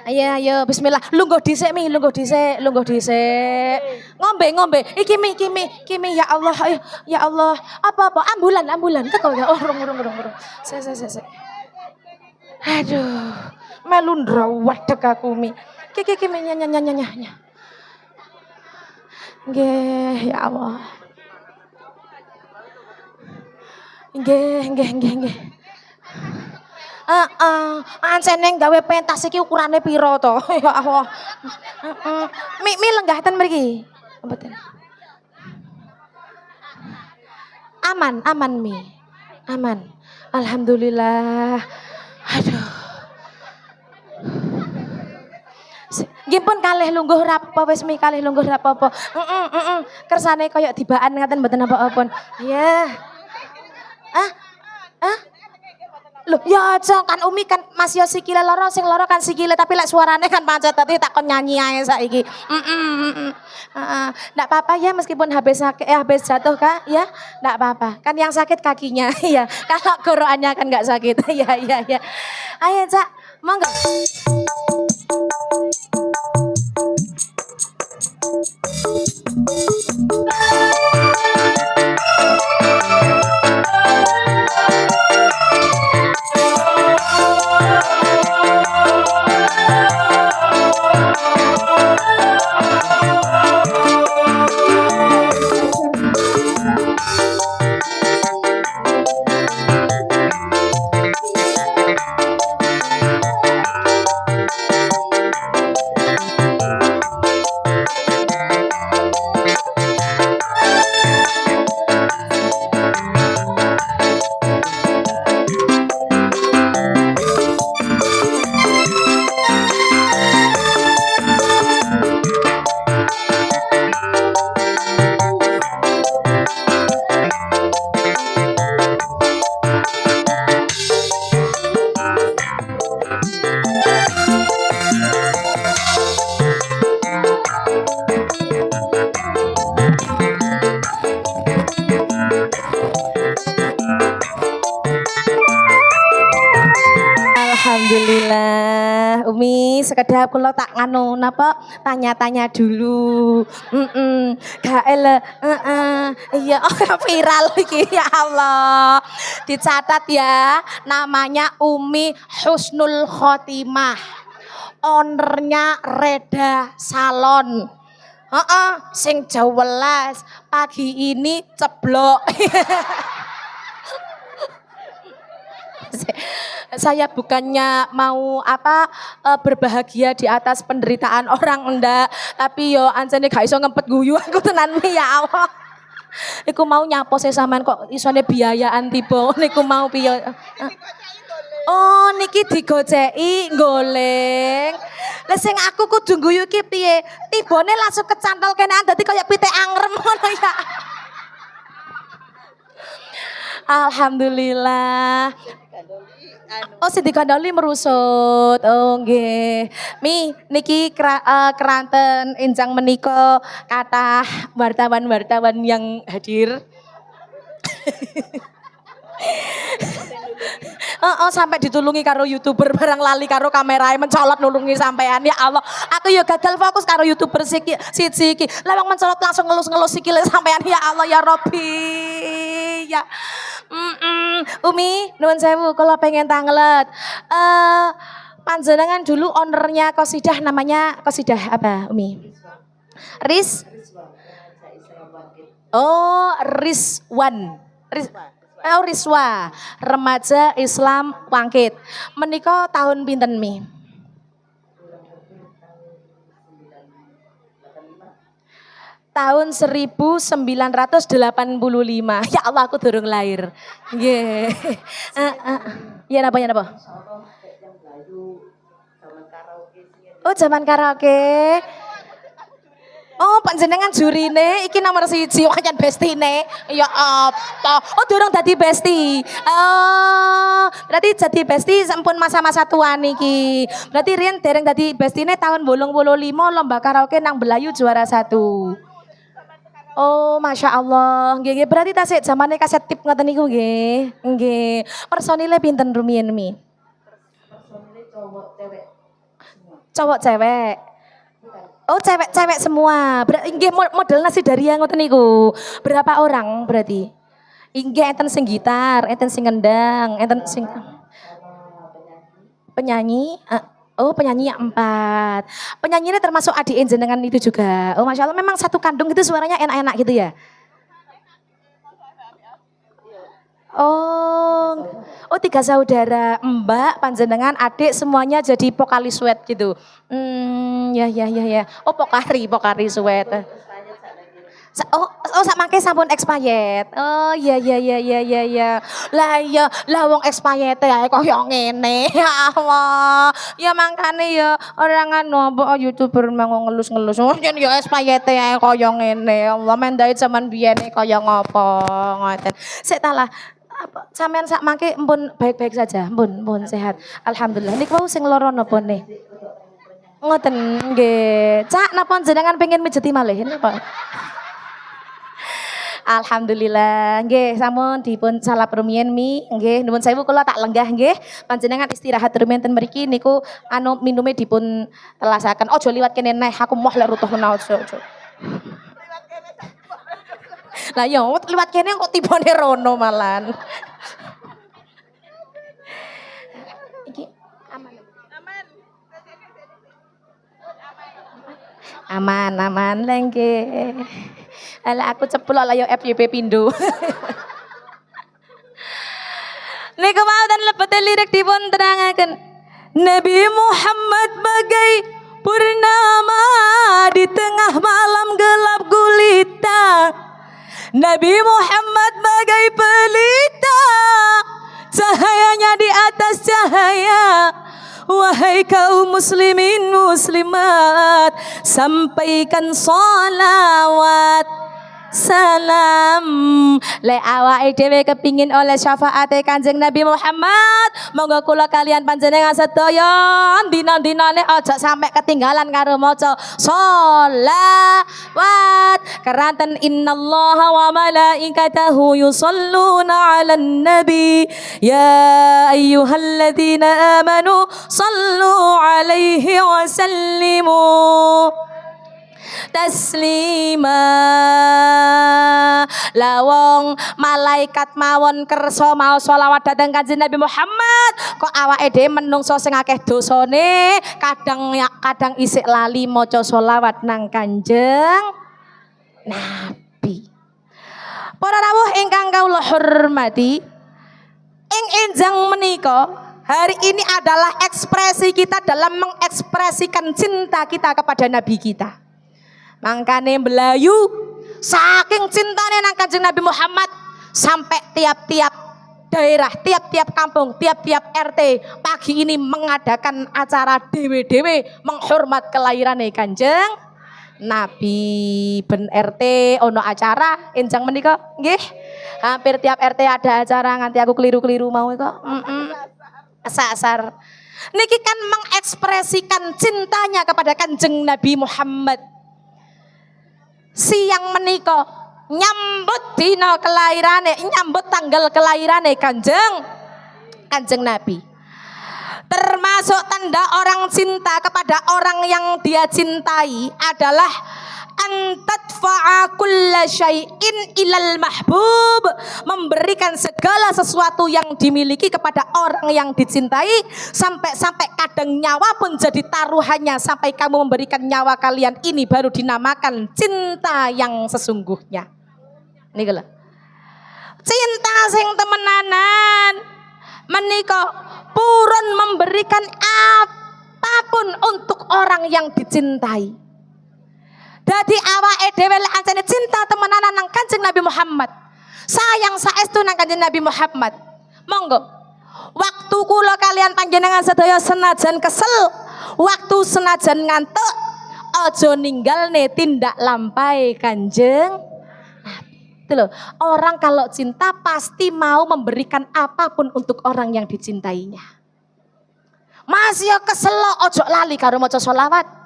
Ayo, bismillah. Lungguh dhisik Mi, lungguh dhisik. Ngombe. Iki Mi, ya Allah, ayo, ya Allah. Apa? Ambulan. Teko ya. Oh, urung. Se. Aduh, melu ndrawedeg aku Mi. Ki Mi nyanyi. Nggih, ya Allah. Nggih. Ancene gawe pentas iki ukurane piro to? Ya Allah. Mi lenggahten mriki. Mboten. Aman Mi. Aman. Alhamdulillah. Aduh. Nggih pun kalih lungguh ra apa wis Mi kalih lungguh ra apa-apa. Kersane koyo dibaan ngaten mboten apa-apa. Ya. Loh, ya aja kan Umi kan Mas yo sikile loro, sing loro kan sikile tapi lek suarane kan pancet tadi tak kon nyanyi ae saiki. Ndak apa-apa ya meskipun habis jatuh Kak ya. Ndak apa-apa. Kan yang sakit kakinya ya. Kalau gorokannya kan enggak sakit. Ya. Ayo Cak, monggo. sekedap kula tak nganu napa tanya-tanya dulu. Gak ele iya viral iki ya Allah. Dicatat ya, namanya Umi Husnul Khotimah. Ownernya Reda Salon. Sing jewelas pagi ini ceblok. Saya bukannya mau berbahagia di atas penderitaan orang enggak, tapi yo anjene gak iso ngempet guyu aku tenan ya Allah. Iku mau nyapo saya sampean kok isone biayaan tiba niku mau piye. Oh niki digoceki goleng. Lah sing aku kudu guyu iki piye? Tibone langsung kecantol kene dadi kaya pitik angrem ngono ya. Alhamdulillah. Oh Siti Kandoli merusut. Oh nggih. Niki keranten enjang menika kathah wartawan-wartawan yang hadir. Sampai ditulungi karo YouTuber barang lali karo kamerae mencolot nulungi sampean ya Allah. Aku ya gagal fokus karo YouTuber siji iki. Lah wong mencolot langsung ngelus-ngelus sikile sampean ya Allah ya Robbi. Ya. Umi, nuwun sewu kalau pengen tanglet. Panjenengan dulu ownernya Qosidah namanya Qosidah apa Umi? Rizwan. Rizwa, remaja Islam Wangkit. Menika tahun pinten Mi? Tahun 1985. Ya Allah aku durung lahir. Nggih. Ya napa? Oh zaman karaoke. Oh panjenengan jurine iki nomor 1 wajan bestine. Ya apa? Oh durung dadi besti. Oh, berarti jadi besti sampun masa-masa tua niki. Berarti riyen dereng dadi bestine tahun 85 lomba karaoke nang Belayu juara 1. Oh, Masya Allah. Nggih, berarti tasik zamane kaset tip ngoten niku nggih. Nggih. Personile pinten rumiyin Mi? Personile cowok cewek. Oh, cewek semua. Nggih model nasi daria ngoten niku. Berapa orang berarti? Nggih enten sing gitar, enten sing ngendang, enten sing penyanyi. Oh penyanyi yang 4. Penyanyinya termasuk adik jenengan itu juga. Oh Masya Allah memang satu kandung itu suaranya enak-enak gitu ya. Oh 3 saudara, mbak, panjenengan, adik semuanya jadi vokalis sweat gitu. Ya. Oh pokari sweat. Sak mangke sampun expired. Oh iya. Lah wong expired ya koyo ngene. Ya Allah. Ya mangkane ya orang anu apa YouTuber mau ngelus-ngelus. Oh yen ya expired ya koyo ngene. Allah mendai zaman biyen koyo ngopo ngoten. Sik ta lah. Sampean sak mangke mpun baik-baik saja, mpun sehat. Alhamdulillah. Niku wau sing lara napa nih? Ngoten nggih. Cak napa jenengan pengen mijeti malih napa? Alhamdulillah, nggih sampun dipun salap rumiyin Mi, nggih nuwun sewu kula tak lenggah nggih. Panjenengan istirahat rumiyin ten mriki niku anu minume dipun telasaken. Aja liwat kene neh, aku moh lek rutuh menawa ojo. Lah ya liwat kene kok tibane rono malan. Iki aman nggih. Ala aku ceplok lah yo FYP Pindo. Niku mau dan lebet lirik dipun terangaken. Nabi Muhammad bagai purnama di tengah malam gelap gulita. Nabi Muhammad bagai pelita, cahayanya di atas cahaya. Wahai kaum muslimin muslimat, sampaikan salawat. salam. Le awake dhewe kepingin oleh syafaate Kanjeng Nabi Muhammad, monggo kula kalian panjenengan sedaya dina-dinane aja sampai ketinggalan karo maca sholawat. Keranten innallaha wa malaikatahu yusholluna 'alan nabi ya ayyuhalladzina amanu sallu 'alaihi wa sallimu taslima. Lawong malaikat mawon kersa mau sholawat dhateng Kanjeng Nabi Muhammad, kok awake dhewe menungso sing akeh dosane kadang isik lali maca sholawat nang Kanjeng Nabi. Para rawuh ingkang kawula hormati, ing enjang menika hari ini adalah ekspresi kita dalam mengekspresikan cinta kita kepada Nabi kita. Mangkane Melayu saking cintane nang Kanjeng Nabi Muhammad sampai tiap-tiap daerah, tiap-tiap kampung, tiap-tiap RT pagi ini mengadakan acara dewe-dewe menghormat kelahirane Kanjeng Nabi. Ben RT ono acara enjang menika nggih. Hampir tiap RT ada acara, nganti aku keliru-keliru mau kok. Sasar. Niki kan mengekspresikan cintanya kepada Kanjeng Nabi Muhammad. Siang menika nyambut dina kelahirane, nyambut tanggal kelahirane Kanjeng Nabi. Termasuk tanda orang cinta kepada orang yang dia cintai adalah antadfa'a kulla syai'in ilal mahbub, memberikan segala sesuatu yang dimiliki kepada orang yang dicintai, sampai kadang nyawa pun jadi taruhannya, sampai kamu memberikan nyawa kalian ini baru dinamakan cinta yang sesungguhnya. Niki lho. Cinta sing temenanan menika purun memberikan apapun untuk orang yang dicintai. Dadi awake dhewe lek ancene cinta temenanan nang Kanjeng Nabi Muhammad, sayang saestu nang Kanjeng Nabi Muhammad, monggo waktu kula kalian panjenengan sedaya senajan kesel, waktu senajan ngantuk, aja ninggalne tindak lampai Kanjeng Nabi. Itu loh, orang kalau cinta pasti mau memberikan apapun untuk orang yang dicintainya. Masih kesel ojo lali karo maca sholawat.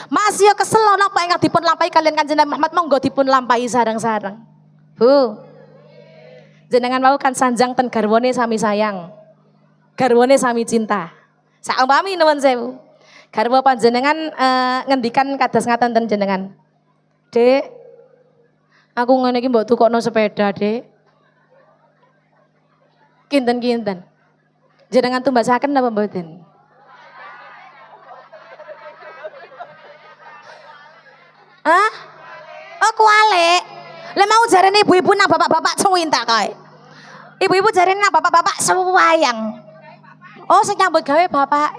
Masih kesel napa ingkang dipun lampahi kalian Kanjeng Nabi Muhammad, monggo dipun lampahi sareng-sareng. Bu. Jenengan mau kan sanjang ten garwane sami sayang. Garwane sami cinta. Saumpami nuwun sewu. Garwa panjenengan ngendikan kados ngaten ten jenengan. Dek, aku ngene iki mbok tukokno sepeda, Dek. Kinten-kinten. Jenengan tumbasaken napa mboten? Hah? Oh kualik. Lah mau jarene ibu-ibu nang bapak-bapak cuwinta kae. Ibu-ibu jarene nang bapak-bapak sewayang. Oh sing nyambut gawe bapak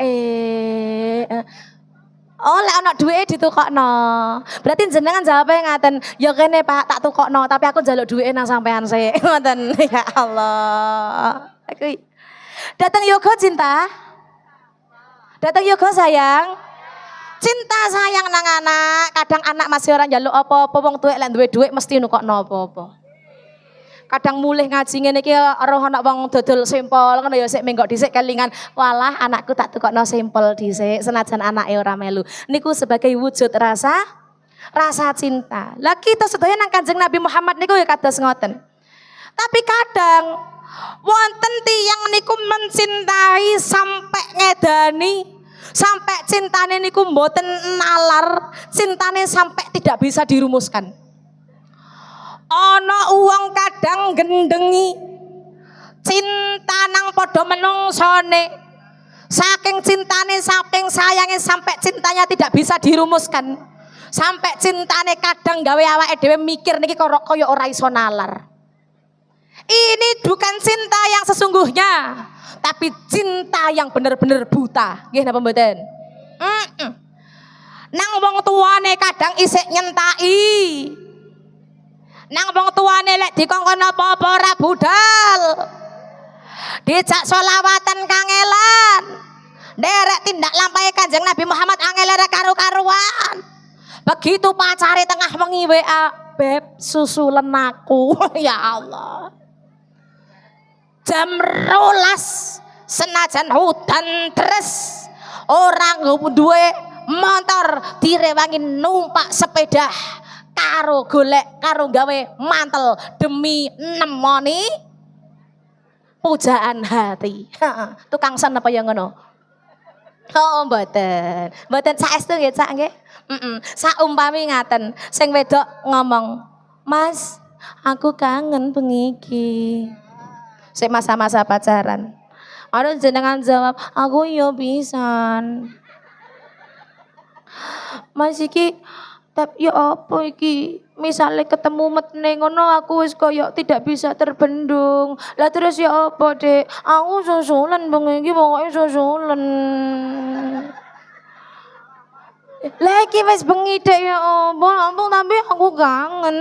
Oh lek ana duwike ditukokno. Berarti jenengan jawabe ngaten, ya kene Pak tak tukokno, tapi aku njaluk duwike nang sampean sik. Ngoten. Ya Allah. Aku datang yoga cinta. Datang yoga sayang. Cinta sayang nang anak, kadang anak masih orang njaluk apa-apa, wong tuwek lek duwe dhuwit mesti nukokno apa-apa. Kadang mulih ngaji ngene iki roh ana wong dodol sempol ngono ya sik menggok dhisik kelingan, walah anakku tak tukokno sempol dhisik senajan anake ora melu. Niku sebagai wujud rasa cinta. Lah kita sedaya nang Kanjeng Nabi Muhammad niku ya kados ngoten. Tapi kadang wonten tiyang niku mencintai sampai ngedani, sampai cintane niku mboten nalar, cintane sampai tidak bisa dirumuskan. Ana uang kadang gendengi cinta nang padha menungsone, saking cintane, saking sayange, sampai cintanya tidak bisa dirumuskan, sampai cintane kadang gawe awake dhewe mikir niki kaya ora iso nalar. Ini bukan cinta yang sesungguhnya, tapi cinta yang benar-benar buta. Nggih napa mboten? Nang wong tuane kadang isik nyentai. Nang wong tuane lek dikongkon apa-apa ora budal. Dijak sholawatan kangelan. Nderek tindak lampahe Kanjeng Nabi Muhammad angel ora karu-karuan. Begitu pacare tengah wengi WA, Beb susulen aku. Ya Allah. Jam 12 senajan hutan deres orang duwe motor direwangi numpak sepeda karo golek karo gawe mantel demi nemoni pujaan hati. Tukang sen apa yang ngono? Oh mboten saestu nggih Cak nggih. Saumpami ngaten sing wedok ngomong, "Mas, aku kangen bengi iki." Sik masa-masa pacaran. Ada jenengan jawab, "Aku yo pisan." Mas iki tapi ya apa iki? Misalnya ketemu metne ngono aku wis koyo tidak bisa terbendung. Lah terus ya apa, Dek? Aku susulan bengi iki pokoke susulan. Lah iki wis bengi Dek ya apa? Ampun tapi aku kangen.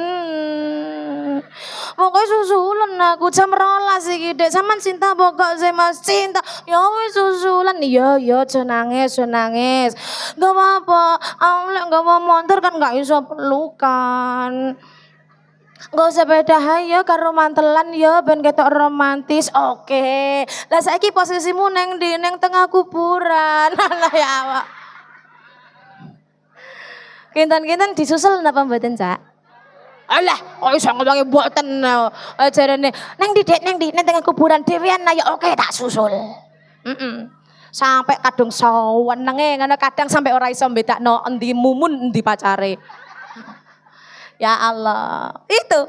Pokoknya susulan aku jam 12 iki Dek. Sampeyan cinta pokok sih Mas cinta. Ya wis susulan. Iya aja nangis. Gak apa-apa. Lek gak mau motor kan gak iso pelukan. Gak usah beda ya karo mantelan ya ben ketok romantis. Oke. Lah saiki posisimu neng di neng tengah kuburan. Lah ya awak. Kinten-kinten disusul napa mboten, Cak? Alah, kok iso ngomongi mboten. Jarene neng di neng tengah kuburan dhewean ya oke tak susul. Sampai kadung sawenenge ngono kadang sampai ora iso mbedakno endi mumun endi pacare. Ya Allah. Itu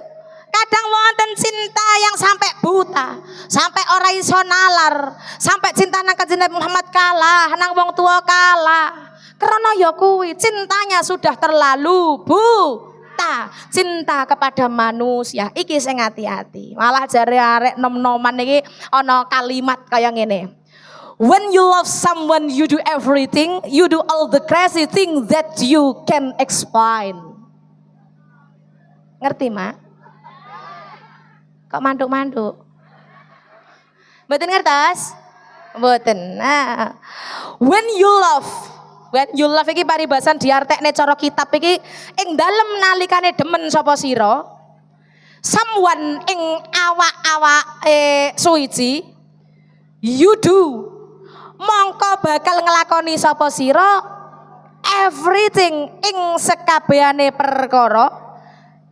kadang wonten cinta yang sampai buta, sampai ora iso nalar, sampai cinta nang Kanjeng Nabi Muhammad kalah, nang wong tua kalah. Karena ya kuwi cintanya sudah terlalu buta. Cinta kepada manusia iki sing hati-hati. Malah jare arek nom-noman iki ana kalimat kaya ngene. When you love someone you do everything, you do all the crazy thing that you can explain. Ngerti, Mak? Kok manduk-manduk? Mboten ngertos? Mboten. Nah. When you love iki paribasan diartekne cara kitab iki ing dalem nalikane demen sapa sira someone ing awak-awak suwiji you do mongko bakal nglakoni sapa sira everything ing sekabehane perkara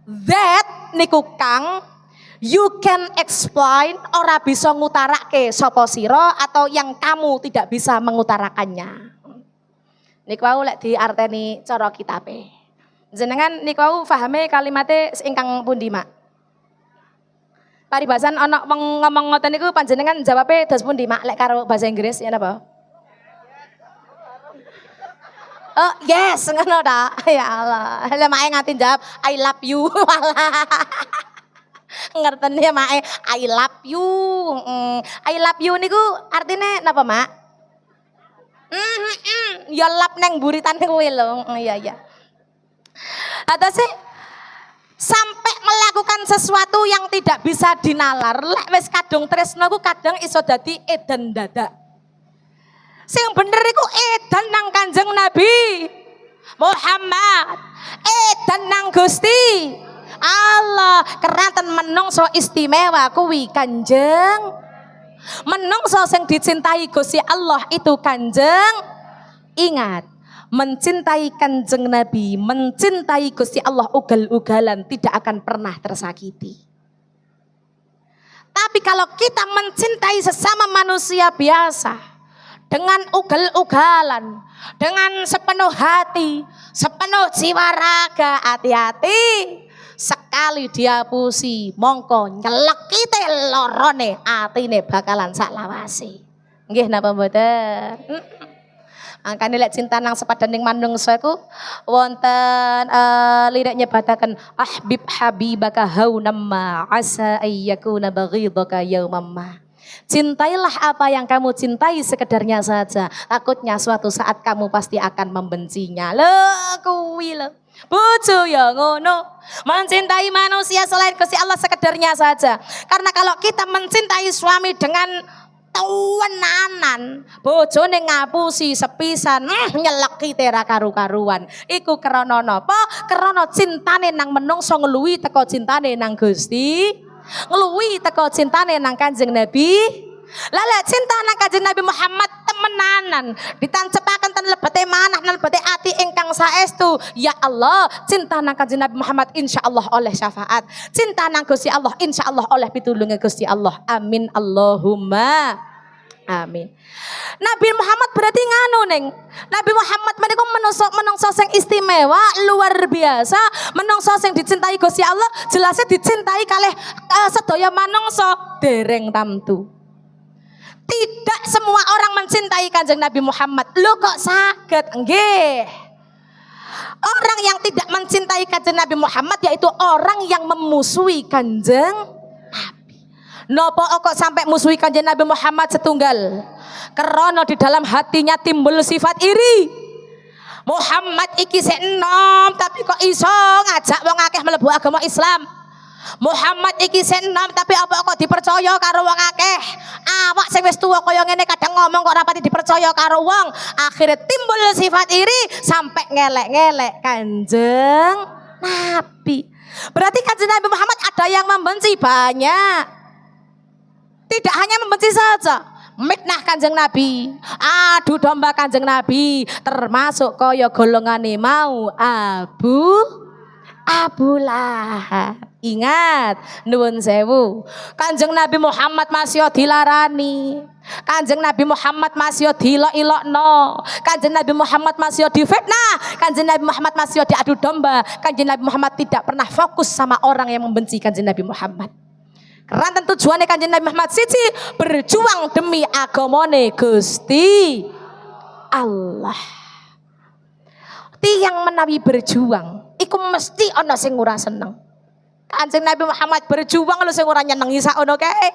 that niku kang you can explain ora bisa ngutarake sapa sira atau yang kamu tidak bisa mengutarakannya. Niku wau lek diarteni cara kitabe. Jenengan niku wau pahame kalimate ingkang pundi, Mak? Paribasan ana wong ngomong ngoten niku panjenengan jawabe dos pundi, Mak? Lek karo bahasa Inggris ya napa? Oh, yes, ngono ta. Ya Allah. Lah Mak ngati jawab I love you. Ngerteni ya Mak, I love you. I love you niku artine napa, Mak? Ya lap neng buritan kuwi lho. Iya. Atau sih sampai melakukan sesuatu yang tidak bisa dinalar. Lek wis kadung tresno ku kadang iso dadi edan dadak. Sing bener iku edan nang Kanjeng Nabi Muhammad. Edan nang Gusti Allah. Keranten menungso istimewa kuwi Kanjeng. Menungso sing dicintai Gusti Allah itu Kanjeng. Ingat, mencintai Kanjeng Nabi, mencintai Gusti Allah ugal-ugalan tidak akan pernah tersakiti. Tapi kalau kita mencintai sesama manusia biasa dengan ugal-ugalan, dengan sepenuh hati, sepenuh jiwa raga, hati-hati. Sekali dia pusi mongko nyelekite lorone atine bakalan sak lawase. Nggih napa mboten? Angkane lek cinta nang sepadaning manungsa iku wonten lirik nyebataken ahbib habibaka haunamma asa ayyakuna baghidaka yaumamma. Cintailah apa yang kamu cintai sekedarnya saja. Takutnya suatu saat kamu pasti akan membencinya. Lho kuwi lho. Bojo ya ngono. Mencintai manusia selain Gusti Allah sekedarnya saja. Karena kalau kita mencintai suami dengan Tenanan bojone ngapusi sepisan nyeleki tera karu-karuan iku krana napa krana cintane nang menungso ngluwi teko cintane nang Gusti ngluwi teko cintane nang Kanjeng Nabi lala cinta nang Kanjeng Nabi Muhammad temenanan ditancepaken ten lebete manah lan lebete ati ingkang saestu ya Allah cinta nang Kanjeng Nabi Muhammad insyaallah oleh syafaat cinta nang Gusti Allah insyaallah oleh pitulunge Gusti Allah amin Allahumma amin. Nabi Muhammad berarti nganu neng. Nabi Muhammad menika menungso sing istimewa, luar biasa, menungso sing dicintai Gusti Allah, jelasnya dicintai kalih sedaya manungso dereng tamtu. Tidak semua orang mencintai Kanjeng Nabi Muhammad. Lho kok saged nggih. Orang yang tidak mencintai Kanjeng Nabi Muhammad yaitu orang yang memusuhi Kanjeng Nopo kok sampai musuhi Kanjeng Nabi Muhammad setunggal? Karena di dalam hatinya timbul sifat iri. Muhammad iki sik enom tapi kok iso ngajak wong akeh mlebu agama Islam. Muhammad iki sik enom tapi apa kok dipercaya karo wong akeh. Awak sing wis tuwa kaya ngene kadang ngomong kok rapati dipercaya karo wong. Akhirnya timbul sifat iri sampai ngelek-ngelek Kanjeng Nabi. Berarti Kanjeng Nabi Muhammad ada yang membenci banyak. Tidak hanya membenci saja, mitnah Kanjeng Nabi, adu domba Kanjeng Nabi, termasuk kaya golongane mau Abu Lahab. Ingat, nuwun sewu, Kanjeng Nabi Muhammad masih dilarani, Kanjeng Nabi Muhammad masih dilok-ilokno, Kanjeng Nabi Muhammad masih difitnah, Kanjeng Nabi Muhammad masih diadu domba. Kanjeng Nabi Muhammad tidak pernah fokus sama orang yang membenci Kanjeng Nabi Muhammad. Karena tujuannya Kanjeng Nabi Muhammad siji berjuang demi agamane Gusti Allah. Tiang menawi berjuang iku mesti ana sing ora seneng. Kanjeng Nabi Muhammad berjuang lho sing ora nyenengi sakono kae.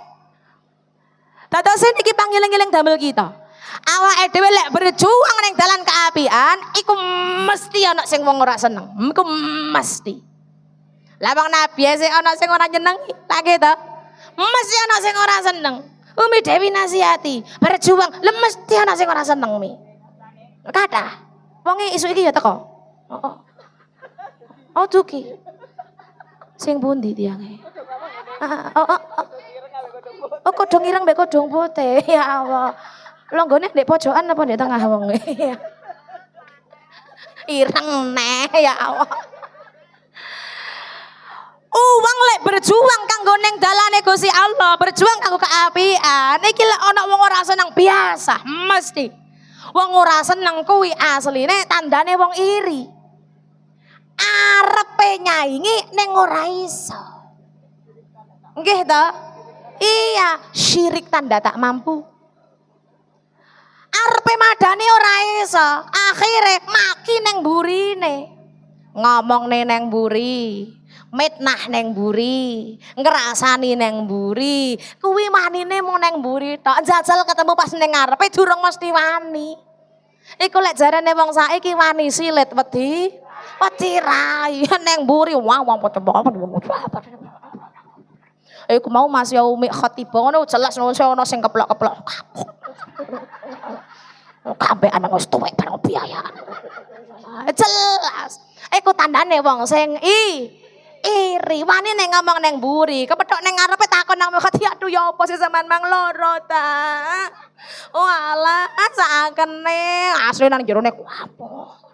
Dados niki pangiling-iling damel kita. Awake dhewe lek berjuang ning dalan keapian iku mesti ana sing wong ora seneng. Iku mesti. Lah wong Nabi sing ana sing ora nyenengi lagi to. Mesti ana sing ora seneng. Umi Dewi nasihati, berjuang, lha mesti ana sing ora seneng mi. Kathah. Wonge isuk iki ya teko. Heeh. Oh duki. Sing pundi tiange? Oh kodhong ireng mbek kodhong putih. Ya Allah. Longgone ndek pojokan apa ndek tengah wonge? Ireng neh ya Allah. Uang lek berjuang kanggo ning dalane Gusti Allah, berjuang kanggo keapian. Iki lek ana wong ora seneng biasa, mesti. Wong ora seneng kuwi asline tandane wong iri. Arepe nyaingi ning ora iso. Nggih to? Iya, syirik tanda tak mampu. Arepe madani ora iso, akhire maki ning burine. Ngomong neng buri. Mitnah neng buri, ngerasani neng buri, kuwi manine mung neng buri tok. Jajal ketemu pas ning ngarepe durung mesti wani. Iku lek jarane wong saiki wani silit wedi rai neng buri wong iku mau Mas ya umi khatibah ngono jelas ono sing keplok-keplok. Kabeh ana wis tuwek bareng biayaan. Jelas. Iku tandane wong sing iri wani ning ngomong ning mburi kepethuk ning ngarepe takon nang khati aduh ya apa sih sampean mang loro ta walah sakene asli nang jerone ku apa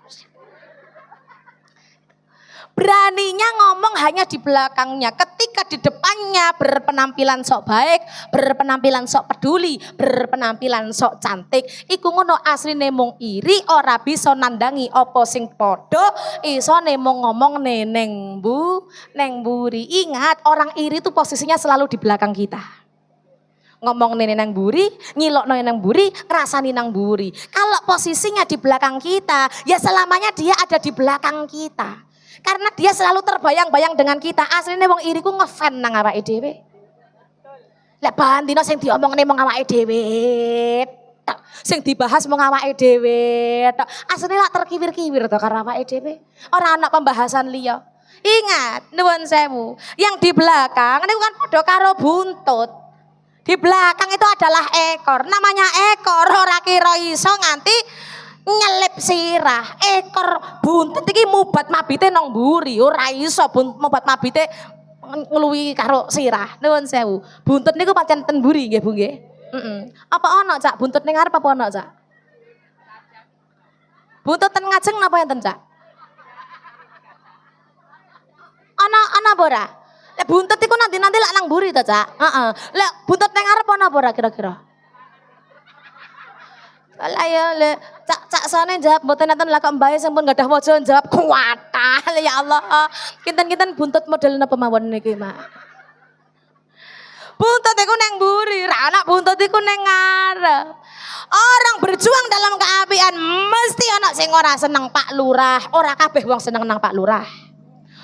beraninya ngomong hanya di belakangnya ketika di depannya berpenampilan sok baik berpenampilan sok peduli berpenampilan sok cantik iku ngono asline mung iri ora bisa nandangi apa sing padha isone mung ngomong neng buri. Ingat orang iri itu posisinya selalu di belakang kita ngomong neng buri nyilokno neng buri ngrasani nang buri kalau posisinya di belakang kita ya selamanya dia ada di belakang kita. Karena dia selalu terbayang-bayang dengan kita. Aslinya wong iri ku ngefan nang awake dhewe. Lek bahan dina sing diomongne mung awake dhewe. Sing dibahas mung awake dhewe. Asline lak terkiwir-kiwir to karo awake dhewe. Ora ana pembahasan liya. Ingat, nuwun sewu. Yang di belakang niku kan padha karo buntut. Di belakang itu adalah ekor. Namanya ekor ora kira iso nganti nyelip sirah. Ekor buntut iki mubat mabite nang mburi, ora iso mubat mabite ngluwi karo sirah. Nuwun sewu. Buntut niku pancen ten mburi nggih Bu nggih. Apa ana Cak buntut ning ngarep apa ana Cak? Buntut ten ngajeng napa enten Cak? Ana apa ora? Lek buntut iku nanti lak nang mburi to Cak? Heeh. Lek buntut ning ngarep ana apa ora kira-kira? Lah ya le cak sane jawab mboten enten lah kok mbae sampun gadah waja jawab kuwatah ya Allah. Kinten-kinten buntut model napa mawon niki, Mak? Buntut iku neng mburi, ra ana buntut iku neng ngarep. Orang berjuang dalam keapian mesti ana sing ora seneng Pak Lurah, ora kabeh wong seneng nang Pak Lurah.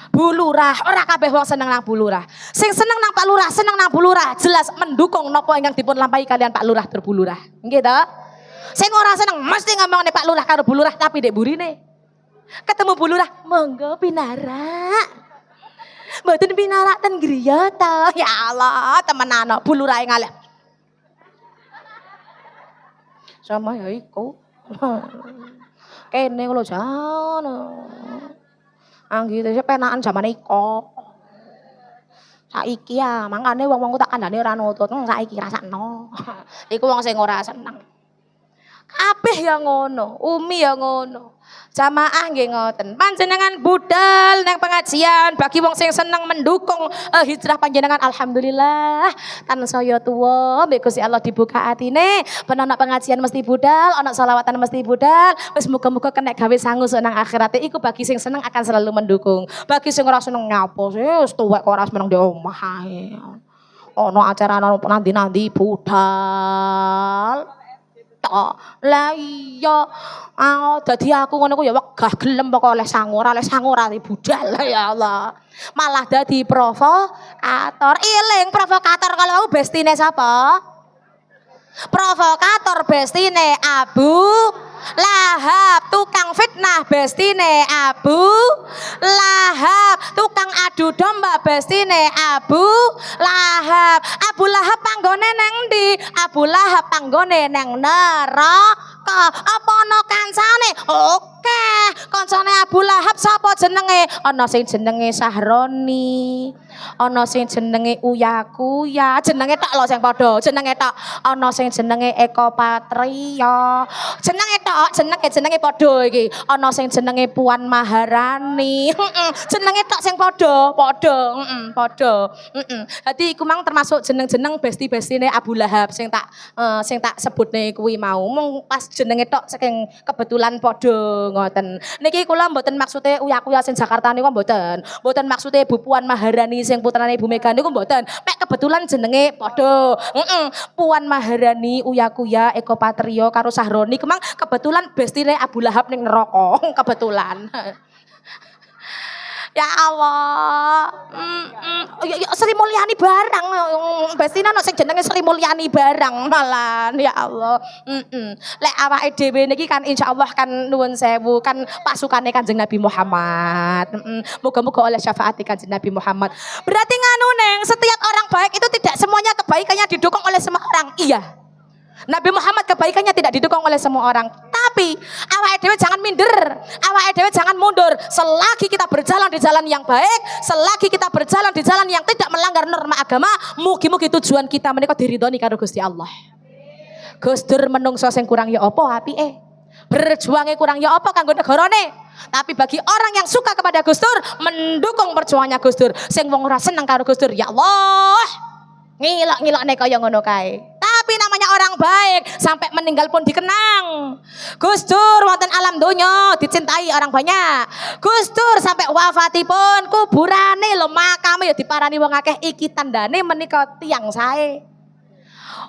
Bu Lurah, ora kabeh wong seneng nang Bu Lurah. Sing seneng nang Pak Lurah, seneng nang Bu Lurah, jelas mendukung napa ingkang dipun lampahi kalian Pak Lurah tur Bu Lurah. Nggih to? Sing ora seneng mesti ngomongane Pak Lurah karo Bu Lurah tapi dek burine. Ketemu Bu Lurah, monggo pinarak. Mboten pinarak ten griya ta. Ya Allah, temenan Bu Lurah ngalih. Sama ya iku. Kene lho jan. Anggite penakan jamane iko. Saiki ya, mangkane wong-wong tak kandhane ora nutut, saiki rasakno. Iku wong sing ora seneng. Kabeh ya ngono, umi ya ngono. Jamaah nggih ngoten. Panjenengan budal nang pengajian bagi wong sing seneng mendukung hijrah panjenengan alhamdulillah. Tansaya tuwa mbek Gusti Allah dibuka atine, ben ana pengajian mesti budal, ana selawatan mesti budal. Wis muga-muga kena gawe sangu nang akhirate iku bagi sing seneng akan selalu mendukung. Bagi sing ora seneng nyapa sih wis tuwek kok ora seneng di omah ae. Ana acara nanti budal. Lah iya dadi aku ngono ku ya wegah gelem pokoke oleh sangu ora budal ya Allah. Malah dadi provokator. Iling provokator kalau aku bestine sapa? Provokator bestine Abu Lahab, tukang fitnah bestine Abu Lahab, tukang adu domba bestine Abu Lahab. Abu Lahab panggone neng ndi? Abu Lahab panggone neng neraka. Apa ana kancane? Oke, kancane Abu Lahab sapa jenenge? Ana sing jenenge Sahroni, ana sing jenenge Uya Kuya, jenenge tok lho sing padha, jenenge tok. Ana sing jenenge Eko Patrio, jenenge tok, jenenge padha iki. Ana sing jenenge Puan Maharani, jenenge tok sing padha. Dadi iku mang termasuk jeneng-jeneng besti-bestine Abu Lahab sing tak sebutne kuwi mau. Mung pas jenenge tok saking kebetulan padha ngoten. Niki kula mboten maksude Uya Kuya sing Jakarta niku mboten. Mboten maksude Bu Puan Maharani sing putrane Ibu Mega niku mboten. Mek kebetulan jenenge padha. Puan Maharani, Uya Kuya, Eko Patrio karo Sahroni kemang kebetulan bestine Abu Lahab ning neraka. Kebetulan. Ya Allah. Sri Mulyani barang. Bestine ana sing jenenge Sri Mulyani barang malah. Ya Allah. Lek awake dhewe niki kan insyaallah kan nuwun sewu kan pasukane Kanjeng Nabi Muhammad. Moga-moga oleh syafaat Kanjeng Nabi Muhammad. Berarti nganu neng, setiap orang baik itu tidak semuanya kebaikannya didukung oleh semua orang. Iya. Nabi Muhammad kebaikannya tidak didukung oleh semua orang. Tapi awake dhewe jangan minder, awake dhewe jangan mundur. Selagi kita berjalan di jalan yang baik, selagi kita berjalan di jalan yang tidak melanggar norma agama, mugi-mugi tujuan kita menika diridhoni karo Gusti Allah. Gus Dur menungso sing kurang ya apa apike? Berjuangnya kurang ya apa kanggo negarane? Tapi bagi orang yang suka kepada Gus Dur, mendukung perjuangannya Gus Dur, sing wong ora seneng karo Gus Dur, ya Allah, ngilak-ngilakne kaya ngono kae. Tapi namanya orang baik sampai meninggal pun dikenang. Gus Dur wonten alam donya dicintai orang banyak. Gus Dur sampai wafatipun kuburane lho makame ya diparani wong akeh, iki tandane menika tiyang sae.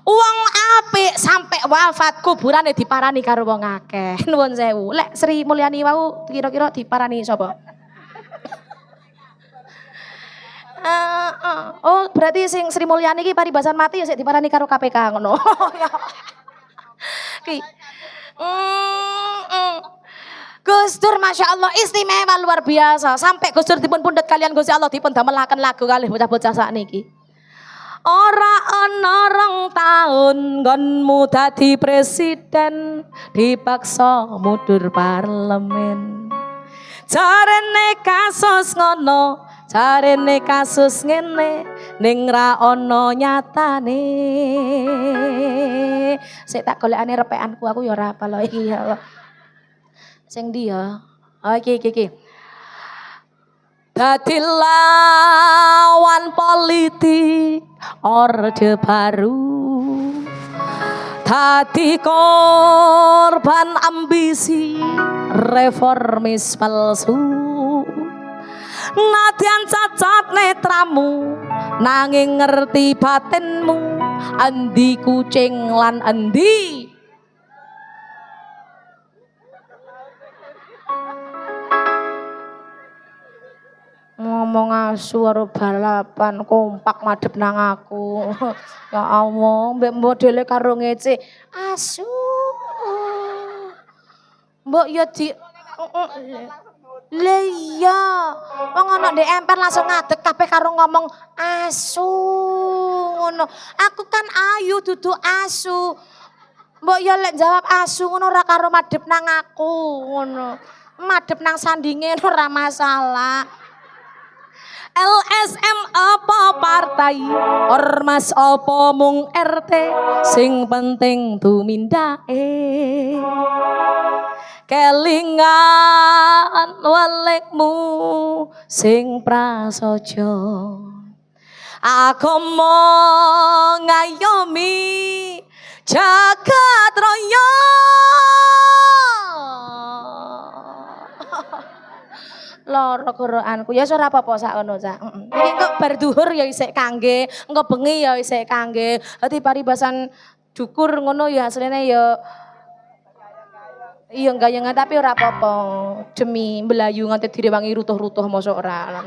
Wong apik sampai wafat kuburane diparani karo wong akeh. Nuwun sewu. Lek Sri Mulyani wau kira-kira diparani sapa? Oh berarti sing Sri Mulyani iki paribasan mati ya sik diparani karo KPK ngono. Ki. Gus Dur Masya Allah istimewa luar biasa. Sampai Gus Dur dipun pundhut kalian Gusti Allah dipun damelaken lagu kalih bocah-bocah sakniki. Ora ana rong taun nggonmu dadi presiden dipaksa mundur parlemen. Jarene kasus ngono, jarene kasus ngene ning ra ana nyatane. Sik tak golekane repekanku aku ya ora apal iki ya Allah. Sing ndi ya? Oh iki. Dadi lawan politik Orde Baru, dadi korban ambisi reformis palsu. Nadyan cacat netramu nanging ngerti batinmu, endi kucing lan endi ngomong asu karo balapan kompak madhep nang aku. Ya Allah, mbek modele karo ngece asu. Mbok ya di Lah iya, wong ana ndek emper langsung ngadeg kabeh karo ngomong asu ngono. Aku kan ayu dudu asu. Mbok ya lek jawab asu ngono ora karo madhep nang aku ngono. Madhep nang sandinge ora masalah. LSM apa partai, ormas apa mung RT, sing penting tumindake. Kelingan walekmu sing prasaja, agama ngayomi jagat raya. Loro gorokanku ya ora apa-apa sakono Cak. Iki kok bar duhur ya isih kangge, engko bengi ya isih kangge. Dadi paribasan dukur ngono ya asline ya iya gayangan tapi ora apa-apa. Demi mblayu nganti direwangi rutuh-rutuh mosok ora.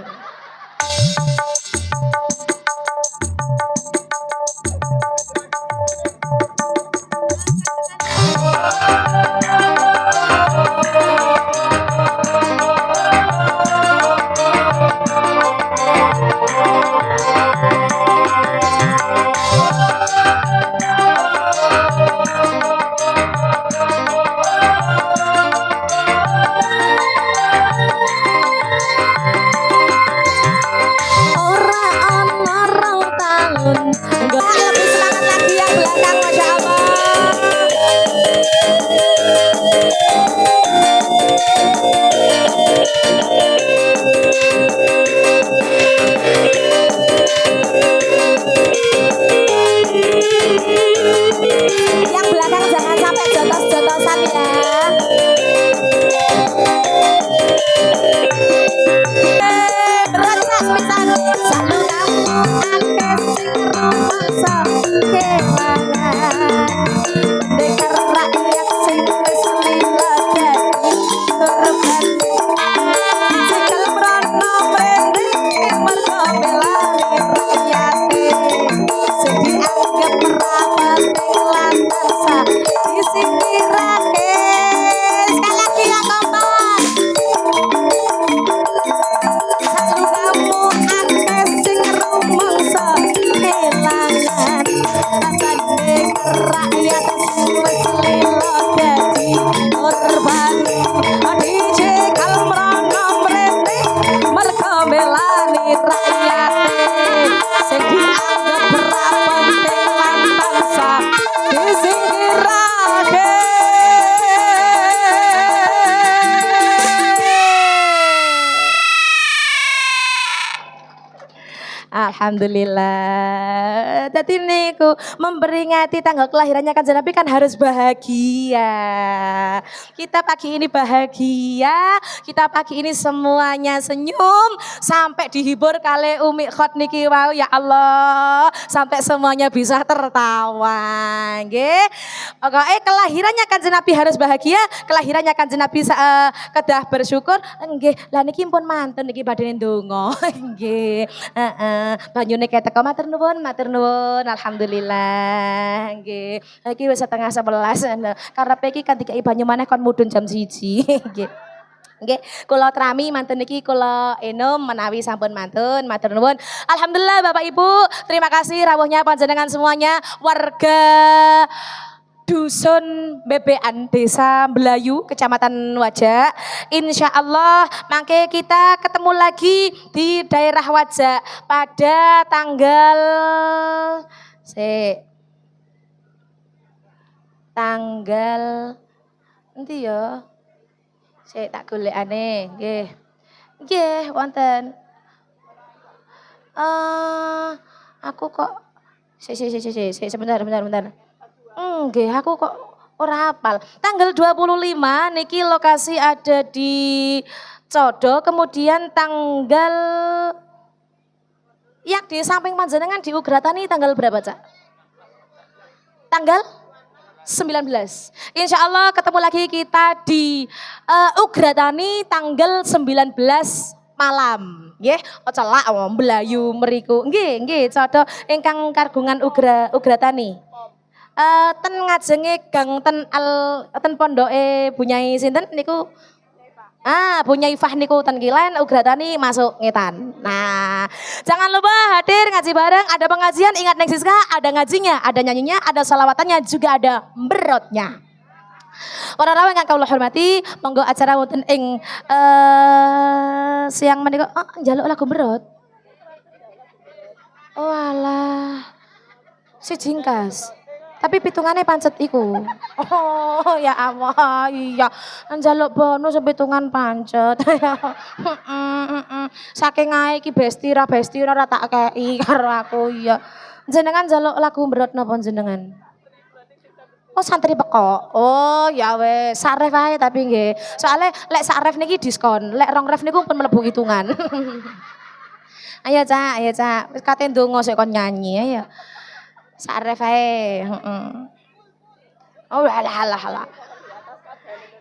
Alhamdulillah. Tadi niku memperingati tanggal kelahirannya Kanjeng Nabi kan harus bahagia. Kita pagi ini bahagia, kita pagi ini semuanya senyum sampai dihibur kali Umi Khot niki wau ya Allah, sampai semuanya bisa tertawa. Nggih. Pokoke kelahirannya Kanjeng Nabi harus bahagia, kelahirannya Kanjeng Nabi kedah bersyukur. Nggih, lah niki pun mantun niki badhe ndonga. Nggih. Banyune ketek matur nuwun, alhamdulillah. Nggih. Iki wis setengah 11. Karepe iki kan dikai banyu maneh kon mudhun jam 1. Nggih. Nggih, kula trami mantun niki kula enum menawi sampun mantun, matur nuwun. Alhamdulillah Bapak Ibu, terima kasih rawuhnya panjenengan semuanya warga Dusun Bebean Desa Belayu Kecamatan Wajak. Insya Allah mangke kita ketemu lagi di daerah Wajak pada tanggal tanggal nanti ya. Saya tak golekane, nggih. Nggih, wonten. Aku kok sebentar. Nggih, aku kok ora hafal. Tanggal 25 niki lokasi ada di Codo, kemudian tanggal yang di samping panjenengan di Ugratani tanggal berapa, Cak? Tanggal 19. Insya Allah ketemu lagi kita di Ugratani tanggal 19 malam. Nggih, aja lak Melayu mriku. Nggih, Codo ingkang kagungan Ugratani. Ten ngajenge gang ten pondoke Bunyai sinten niku? Bu Nyai Fah niku ten Kilen Ugratani masuk ngetan. Nah, jangan lupa hadir ngaji bareng, ada pengajian, ingat Neng Siska, ada ngajinya, ada nyanyinya, ada salawatannya, juga ada berotnya. Para rawuh ingkang kula hormati, monggo acara wonten ing siang menika njaluk lagu berot. Oh alah. Si jingkas. Tapi pitungannya pancet iku. Oh ya Allah, iya. Njaluk bonus pitungan pancet. Saking ae iki besti ora tak kei karo aku iya. Jenengan njaluk lagu berot napa jenengan? Oh santri pekok. Oh ya wes, sak ref ae tapi nggih. Soale lek sak ref niki diskon, lek rong ref niku pun mlebu hitungan. Ayo Cak, wis kate ndonga sik kon nyanyi ayo. Sak ref ae, Oh alah.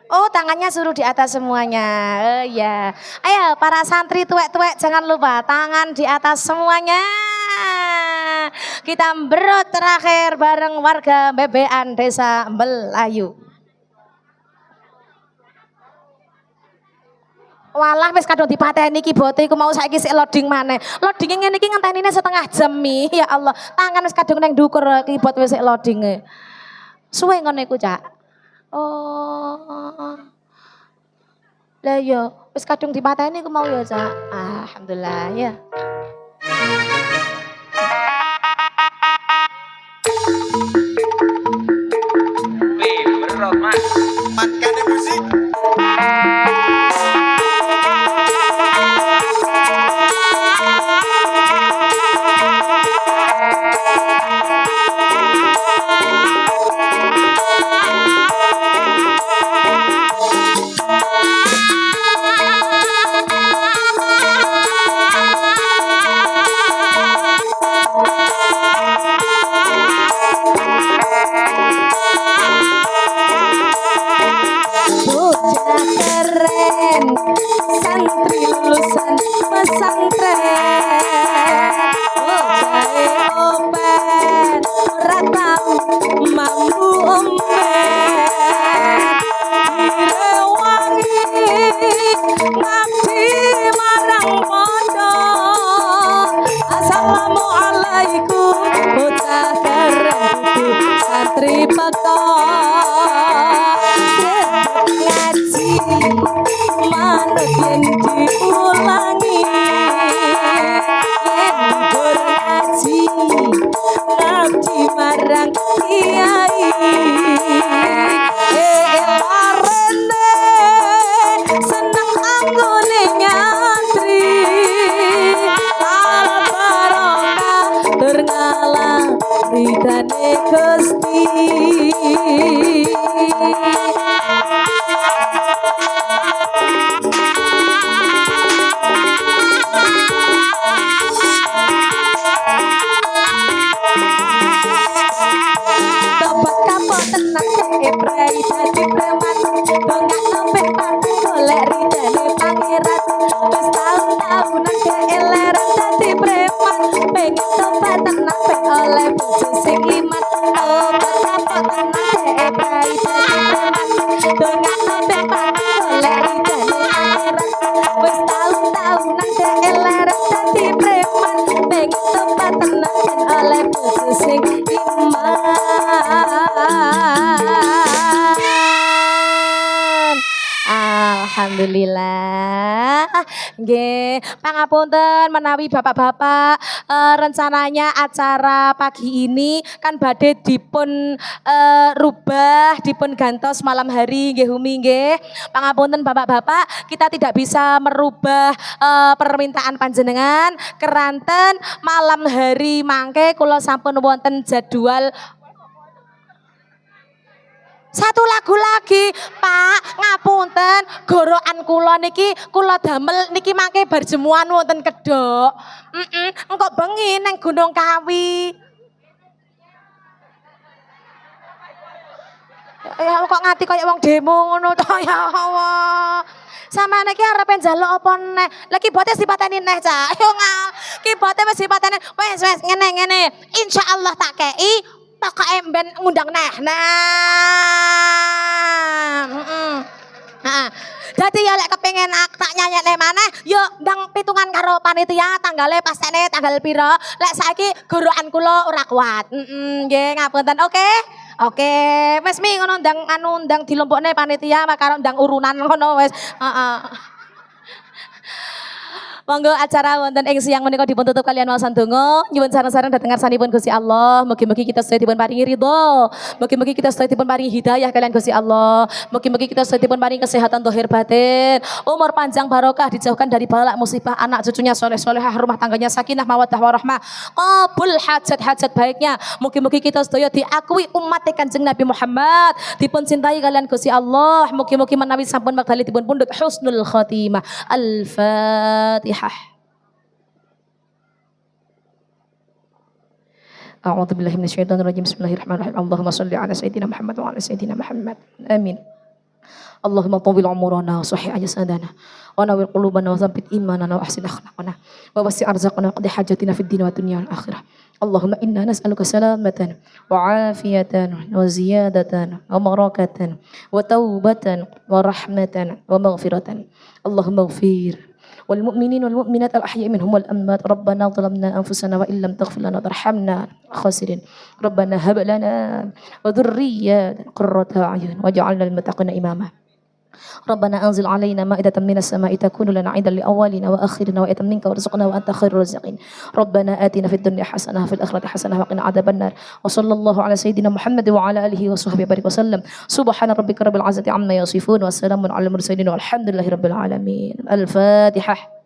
Oh tangannya suruh di atas semuanya. Oh ya. Ayo para santri tuwek-tuwek jangan lupa tangan di atas semuanya. Kita berot terakhir bareng warga Bebean Desa Belayu. Walah wis kadung dipateni iki bote iku mau saiki sik loading maneh. Loadinge ngene iki ngentenine setengah jam ya Allah. Tangan wis kadung nang ndukur keyboard wis sik loadinge. Suwe ngono iku, Cak. Oh. Lah ya, wis kadung dipateni iku mau ya, Cak. Alhamdulillah ya. Wih, berot, Mas. Matikan musik. Santri lulusan pesantren jahe open ora tau mampu omen direwangi ngabdi marang pondok. Assalamualaikum bocah keren santri pekok ngaji manut yen diulangi yen ngaji ngabdi marang kiai arene seneng anggone nyantri al barokah tur ngalah ridane Gusti. Ebrai dadi preman dongak sampe pati golek ridane pangeran wis taun-taunan keeleran dadi preman pengen tobat tenan pengen oleh bojo sing iman tobat apa tenan ebrai dadi preman dongak sampe pati golek ridane Alhamdulillah. Nggih, pangapunten menawi Bapak-bapak rencananya acara pagi ini kan badhe dipun rubah, dipun gantos malam hari nggih Umi nggih. Pangapunten Bapak-bapak, kita tidak bisa merubah permintaan panjenengan keranten malam hari mangke kula sampun wonten jadwal satu lagu lagi, Pak, ngapunten, gorokan kula niki kula damel niki mangke berjemuan wonten Kedok. Engko bengi neng Gunung Kawi. Ya kok ngati kaya wong demo ngono to ya Allah. Sama niki arepe njaluk apa neh? Lah kibote dipateni neh, Cak. Yo kibote wis dipateni. Wis ngene. Insyaallah tak kei pokoke ben ngundang neh. Nah. Dadi ya lek kepengin tak nyanyekne maneh, yo ndang pitungan karo panitia tanggale pastene tanggal pira. Lek saiki gorokan kula ora kuat. Nggih, ngapunten. Oke, wis mi ngono ndang dilompokne panitia karo ndang urunan ngono wis. Monggo acara wonten ing siang menika dipun tutup kalian waosan donga. Nyuwun sareng-sareng dhateng ngarsanipun Gusti Allah. Mugi-mugi kita sedaya dipun paringi ridho. Mugi-mugi kita sedaya dipun paringi hidayah kalian Gusti Allah. Mugi-mugi kita sedaya dipun paringi kesehatan zahir batin, umur panjang barokah, dijauhkan dari balak musibah, anak cucunya soleh-solehah, rumah tangganya sakinah mawaddah warahmah. Qabul hajat-hajat baiknya. Mugi-mugi kita sedaya diakui umat Kanjeng Nabi Muhammad, dipun cintai kalian Gusti Allah. Mugi-mugi menawi sampun wekdal dipun pundhut husnul khotimah. Al-Fatihah. A'udzu billahi minasyaitonir rajim. Bismillahirrahmanirrahim. Allahumma shalli ala sayyidina Muhammad wa ala sayyidina Muhammad. Amin. Allahumma tawwil umurana wa sahih ajsadana wa nawwir qulubana wa tsabbit imanana wa ahsin akhlaqana wa wasi' arzaqana wa qdi hajatina fid din wa dunya wal akhirah. Allahumma inna nas'aluka salamatan wa afiyatan wa ziyadatan wa barakatan wa taubatan wa rahmatan wa maghfiratan. Allahumma ighfir والمؤمنين والمؤمنات الأحياء منهم والأموات ربنا ظلمنا أنفسنا وإن لم تغفر لنا وترحمنا خاسرين ربنا هب لنا وذرية قرة أعين واجعلنا للمتقين إماما ربنا أنزل علينا مائدة من السماء تكون لنا عيدا لأولنا وآخرنا وآية منك وارزقنا وأنت خير الرازقين ربنا آتنا في الدنيا حسنة وفي الآخرة حسنة وقنا عذاب النار وصلى الله على سيدنا محمد وعلى آله وصحبه وبارك وسلم سبحان ربك رب العزة عما يصفون والسلام على المرسلين والحمد لله رب العالمين. الفاتحة.